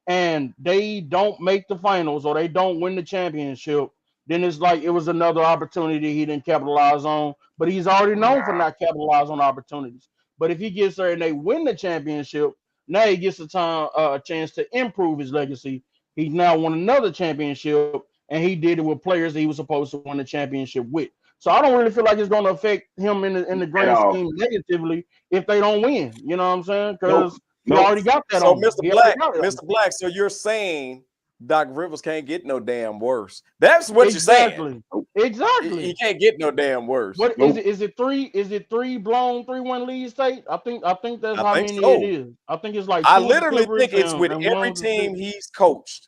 and they don't make the finals or they don't win the championship, then it's like it was another opportunity he didn't capitalize on. But he's already known for not capitalizing on opportunities. But if he gets there and they win the championship, now he gets a chance to improve his legacy. He's now won another championship, and he did it with players that he was supposed to win the championship with. So I don't really feel like it's going to affect him in the At grand all. scheme negatively if they don't win. You know what I'm saying? Nope. Because he Nope. already got that So, on him. Mr. He already Black, got it on him. Mr. Black, so you're saying Doc Rivers can't get no damn worse. That's what you're saying. Exactly. He can't get no damn worse. What Nope. is it? Is it three? Is it three blown 3-1 leads, Tate? I think that's I how think many so. it is. I think it's like I two with the literally Clippers think it's with and every one with the team Sixers. he's coached.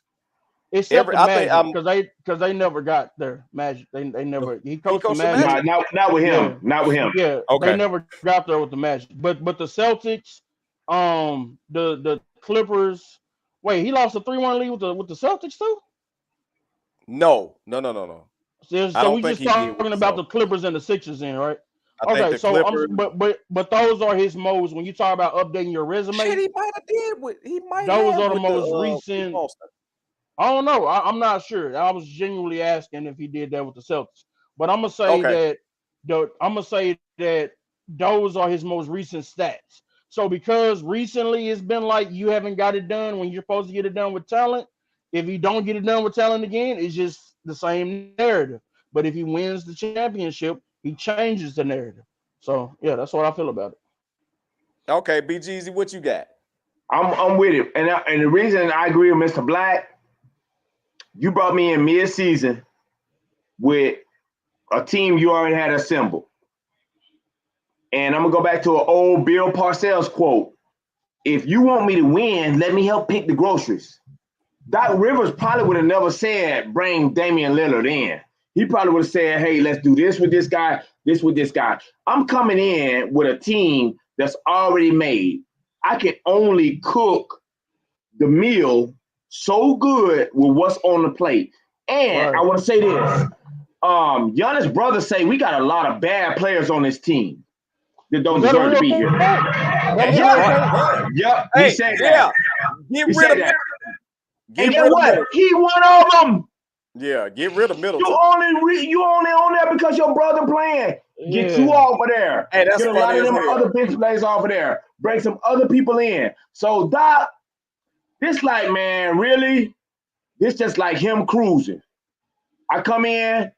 Except the I think Magic, because they never got their Magic. They never he coached the coached the Magic. Magic? Not with him. Yeah. Not with him. Yeah, Okay. they never got there with the Magic. But the Celtics, the Clippers. Wait, he lost a 3-1 lead with the Celtics too? No. So I don't we think just he did with talking the about the Celtics. Clippers and the Sixers in, right? I think Okay, the so Clippers. but those are his most when you talk about updating your resume. Shit, he might have did with. He might Those have are the with most the recent. Boston. I don't know. I'm not sure. I was genuinely asking if he did that with the Celtics, but I'm gonna say Okay. that those are his most recent stats. So because recently it's been like you haven't got it done when you're supposed to get it done with talent. If you don't get it done with talent again, it's just the same narrative. But if he wins the championship, he changes the narrative. So yeah, that's what I feel about it. Okay, BGZ, what you got? I'm with it, and the reason I agree with Mr. Black, you brought me in mid-season with a team you already had assembled, and I'm gonna go back to an old Bill Parcells quote: "If you want me to win, let me help pick the groceries." Doc Rivers probably would have never said bring Damian Lillard in. He probably would have said, "Hey, let's do this with this guy, this with this guy." I'm coming in with a team that's already made. I can only cook the meal so good with what's on the plate. And I want to say this. Giannis' brother say we got a lot of bad players on this team that don't deserve to be here. Yep. Hey, He said that. Get He rid said of that. Get And rid guess of what? Middleton. He one of them. Yeah, get rid of Middleton. You only on there because your brother playing. Get you off of there. Hey, that's Get a lot funny of as them hell. other bench players off of there. Bring some other people in. So Doc, this like, man, really? This just like him cruising. I come in,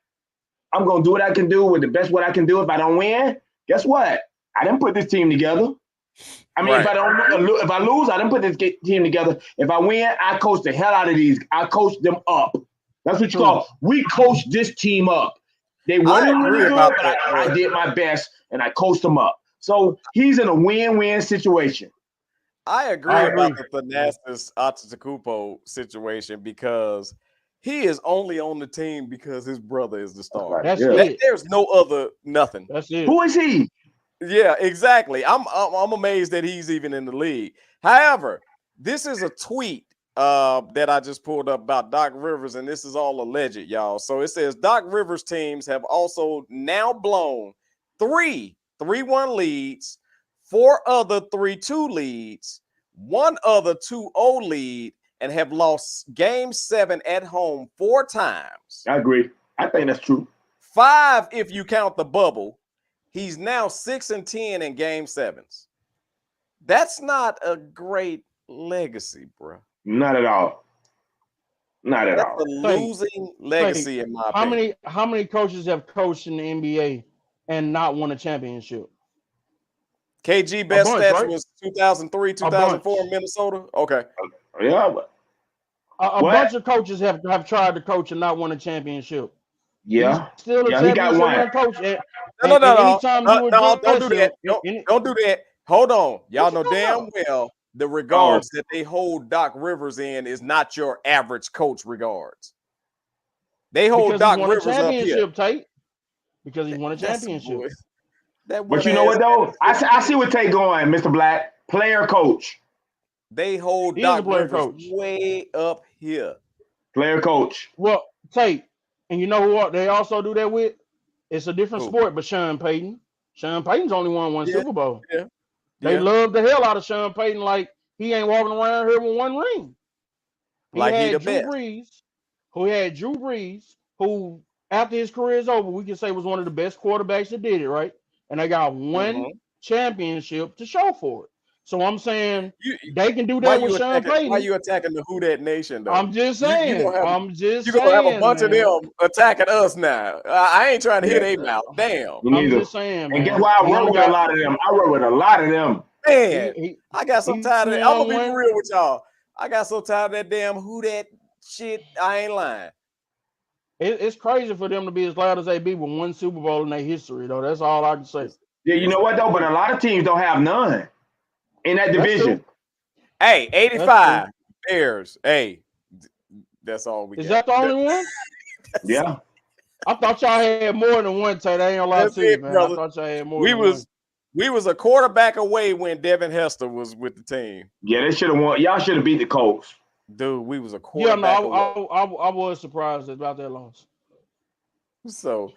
I'm gonna do what I can do with the best what I can do. If I don't win, guess what? I didn't put this team together. I mean, Right. if I lose, I didn't put this team together. If I win, I coach the hell out of these. I coach them up. That's what you call. We coached this team up. They wasn't really good, but I did my best and I coached them up. So he's in a win-win situation. I agree about the Thanasis Antetokounmpo situation because he is only on the team because his brother is the star. That's it. There's no other nothing. That's it. Who is he? Yeah, exactly. I'm amazed that he's even in the league. However, this is a tweet that I just pulled up about Doc Rivers, and this is all alleged, y'all. So it says Doc Rivers teams have also now blown 3 3-1 leads, 4 other 3-2 leads, 1 other 2-0 lead, and have lost game 7 at home 4 times. I agree. I think that's true. 5 if you count the bubble. He's now 6-10 in game 7s. That's not a great legacy, bro. Not at all. Not at all. That's a losing legacy, in my opinion. How many coaches have coached in the NBA and not won a championship? KG best stats right? was 2003, 2004 in Minnesota. Okay. Yeah. A bunch of coaches have tried to coach and not won a championship. Yeah. He's still a championship winning coach. No. Don't do that. Don't do that. Hold on. Y'all know damn well the regards that they hold Doc Rivers in is not your average coach regards. They hold because Doc he won a Rivers up here. championship, Tate. Because he won a That's championship. boy. That But you know what though? I see what Tate going, Mr. Black. Player coach. They hold He is a Doc player Rivers coach. way up here. Player coach. Well, Tate, and you know what they also do that with? It's a different Who? sport, but Sean Payton. Sean Payton's only won one Yeah, Super Bowl. yeah, They yeah. love the hell out of Sean Payton like he ain't walking around here with one ring. Like he the Drew best. Brees, who after his career is over, we can say was one of the best quarterbacks that did it, right? And they got one championship to show for it. So I'm saying they can do that with Sean Payton. Why you attacking the Who Dat Nation though? I'm just saying. You're gonna have a bunch man. of them attacking us now. I ain't trying to hear their mouth. Damn. I'm just saying, man. And guess why I roll with a lot of them? I roll with a lot of them. Man, I got so tired of that. I'm gonna be won. real with y'all. I got so tired of that damn Who Dat shit. I ain't lying. It's crazy for them to be as loud as they be with one Super Bowl in their history, though. That's all I can say. Yeah, you know what though? But a lot of teams don't have none in that division. Hey, 85 Bears. Hey, that's all we got. Is that the only one? Yeah. I thought y'all had more than one, Tate. I ain't gonna lie to you, man. Brother. I thought y'all had more than one. We was a quarterback away when Devin Hester was with the team. Yeah, they should have won. Y'all should have beat the Colts. Dude, we was a quarterback away. I was surprised about that loss. So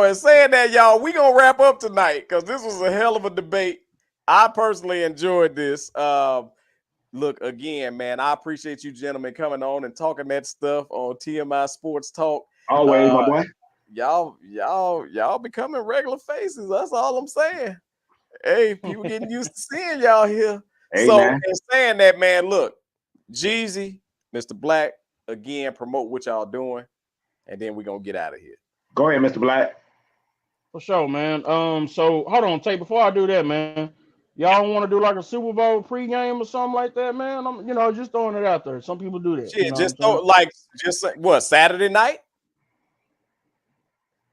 in saying that, y'all, we gonna wrap up tonight because this was a hell of a debate. I personally enjoyed this. Look, again, man, I appreciate you gentlemen coming on and talking that stuff on TMI Sports Talk. Always, my boy. Y'all becoming regular faces. That's all I'm saying. Hey, people getting used to seeing y'all here. Hey, so man. in saying that, man, look, Jeezy, Mr. Black, again, promote what y'all doing, and then we're gonna get out of here. Go ahead, Mr. Black. For sure, man. So hold on, Tate. Before I do that, man, y'all want to do like a Super Bowl pregame or something like that, man? I'm, just throwing it out there. Some people do that. Shit, just what, Saturday night?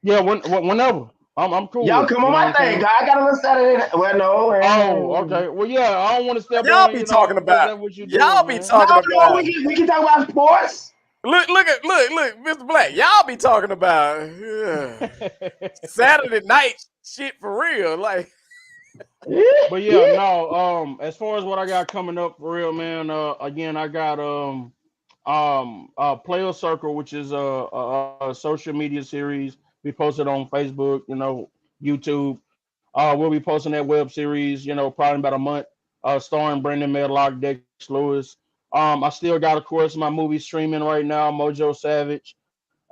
Yeah, whenever. I'm cool. Y'all come on my thing. I got a little Saturday night. Well, no. Oh, okay. Well, yeah, I don't want to step y'all on. Be talking about. Y'all be talking about. No, we can talk about sports. Look, Mr. Black. Y'all be talking about Saturday night shit for real, like. But yeah, no. As far as what I got coming up for real, man. Again, I got Player Circle, which is a social media series. We posted on Facebook, YouTube. We'll be posting that web series, probably in about a month. Starring Brandon Medlock, Dex Lewis. I still got, of course, my movie streaming right now, Mojo Savage,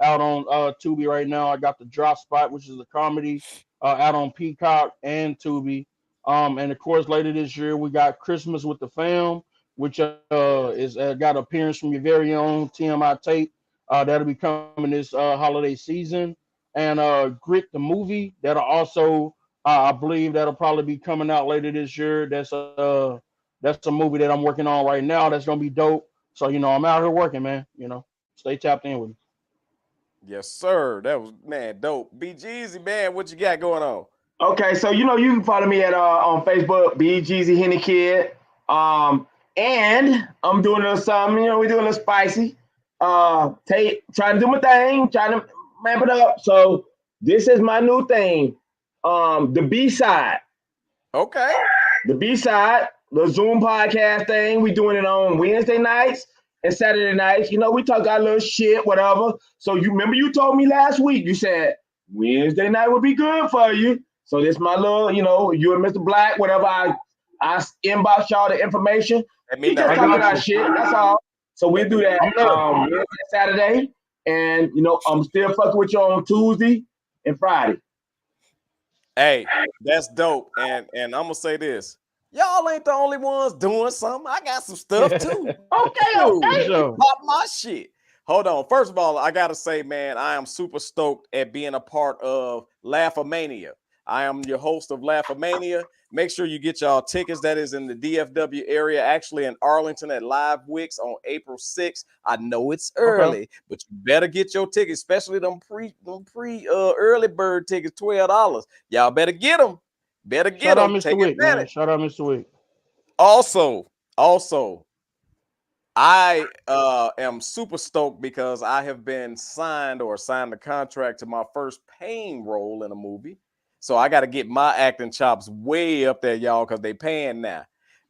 out on Tubi right now. I got The Drop Spot, which is a comedy, out on Peacock and Tubi. And of course, later this year, we got Christmas with the Fam, which is got appearance from your very own TMI Tate. That'll be coming this holiday season. And Grit the movie, that'll also, I believe that'll probably be coming out later this year. That's a movie that I'm working on right now. That's gonna be dope. So I'm out here working, man. Stay tapped in with me. Yes, sir. That was, man, dope. BGeezy, man, what you got going on? Okay, so you can follow me at on Facebook, BGeezy Henny Kid. And I'm doing a little something, we're doing a little spicy. Trying to do my thing, trying to ramp it up. So this is my new thing. The B-side. Okay. The B-side, the Zoom podcast thing. We doing it on Wednesday nights and Saturday nights. We talk our little shit, whatever. So you remember you told me last week, you said Wednesday night would be good for you. So this my little, you and Mr. Black, whatever, I inbox y'all the information. We just talking about shit, that's all. So we'll do that Wednesday, Saturday. And, I'm still fucking with you on Tuesday and Friday. Hey, that's dope. And I'm going to say this. Y'all ain't the only ones doing something. I got some stuff too. Okay. Pop my shit. Hold on. First of all, I got to say, man, I am super stoked at being a part of Laugh-A-Mania. I am your host of Laugh-A-Mania. Make sure you get y'all tickets. That is in the DFW area, actually in Arlington at Live Wicks on April 6th. I know it's early, but you better get your tickets, especially them pre early bird tickets, $12. Y'all better get them. Better get Shout them. Out Mr. Wick, man. Shout out Mr. Wick. Also, I am super stoked because I have been signed the contract to my first paying role in a movie. So I got to get my acting chops way up there, y'all, because they paying now.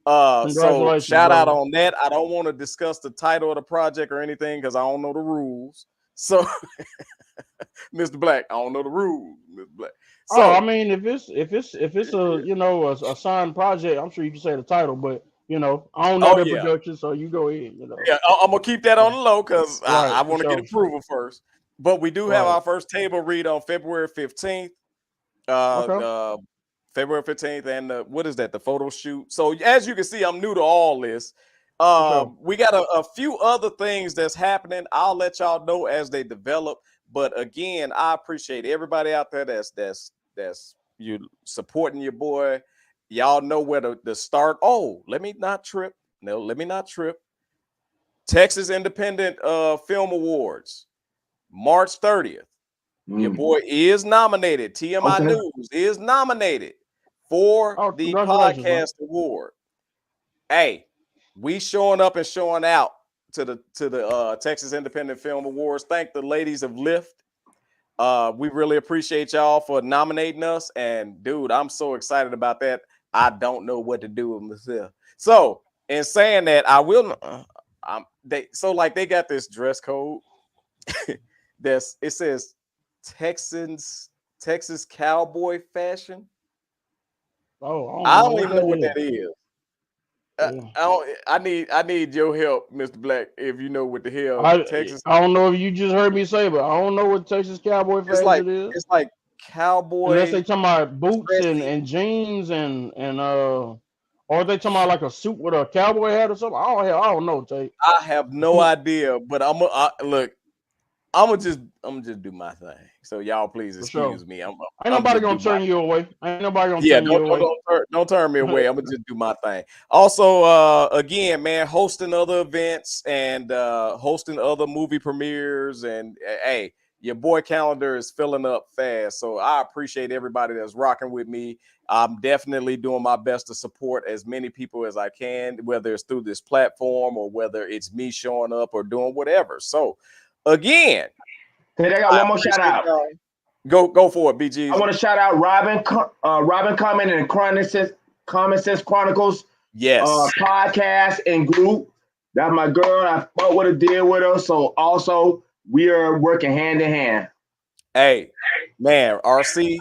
So Congratulations, shout out brother. on that. I don't want to discuss the title of the project or anything because I don't know the rules. So Mr. Black, I don't know the rules, Mr. Black. So I mean, if it's a a signed project, I'm sure you can say the title, but I don't know oh their yeah. production, so you go ahead. Yeah, I'm gonna keep that on the low because Right, I for want to get sure. approval first. But we do have Right. our first table read on February 15th. Okay. February 15th, and what is that? The photo shoot. So as you can see, I'm new to all this. For sure. We got a few other things that's happening. I'll let y'all know as they develop. But again, I appreciate everybody out there that's you supporting your boy. Y'all know where to start. Oh, let me not trip. No, let me not trip. Texas Independent Film Awards, March 30th. Your boy is nominated. TMI Okay. News is nominated for Oh, the congratulations, man. podcast award. Hey, we showing up and showing out to the Texas Independent Film Awards. Thank the ladies of Lyft. We really appreciate y'all for nominating us. And dude, I'm so excited about that. I don't know what to do with myself. So, in saying that, I will. They got this dress code. It says Texas cowboy fashion. Oh, I I don't don't know even what know that what is. that is. Yeah. I need your help, Mr. Black, if you know what the hell I Texas. I don't know if you just heard me say, but I don't know what Texas cowboy fashion is. It's like Unless cowboy they talking about boots dressy. and jeans and or they talking about like a suit with a cowboy hat or something. I don't know, Tate. I have no idea, but look. I'm gonna just do my thing. So y'all please For sure. excuse me. Ain't I'm nobody just gonna do my turn you away. Ain't nobody gonna yeah. turn you away. Don't turn me away. I'm gonna just do my thing. Also, again, man, hosting other events and hosting other movie premieres and hey, your boy calendar is filling up fast. So I appreciate everybody that's rocking with me. I'm definitely doing my best to support as many people as I can, whether it's through this platform or whether it's me showing up or doing whatever. So again, Hey, I got I one more shout appreciate out. y'all. Go for it, I BG. want to shout out Robin Comment and Common Sense Chronicles Yes. podcast and group. That's my girl. I fought with her, deal with her. So also we are working hand in hand. Hey, man, RC,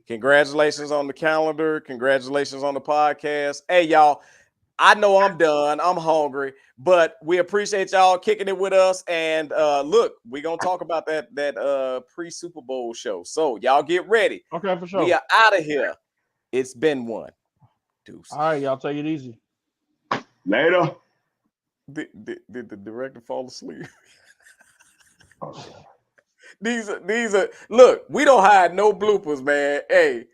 congratulations on the calendar. Congratulations on the podcast. Hey, y'all, I know I'm done. I'm hungry, but we appreciate y'all kicking it with us. And look, we're gonna talk about that pre-Super Bowl show. So y'all get ready. Okay, for We sure. are out of here. It's been one. All Deuces. right, y'all take it easy. Later. Did the director fall asleep? These are look, we don't hide no bloopers, man. Hey,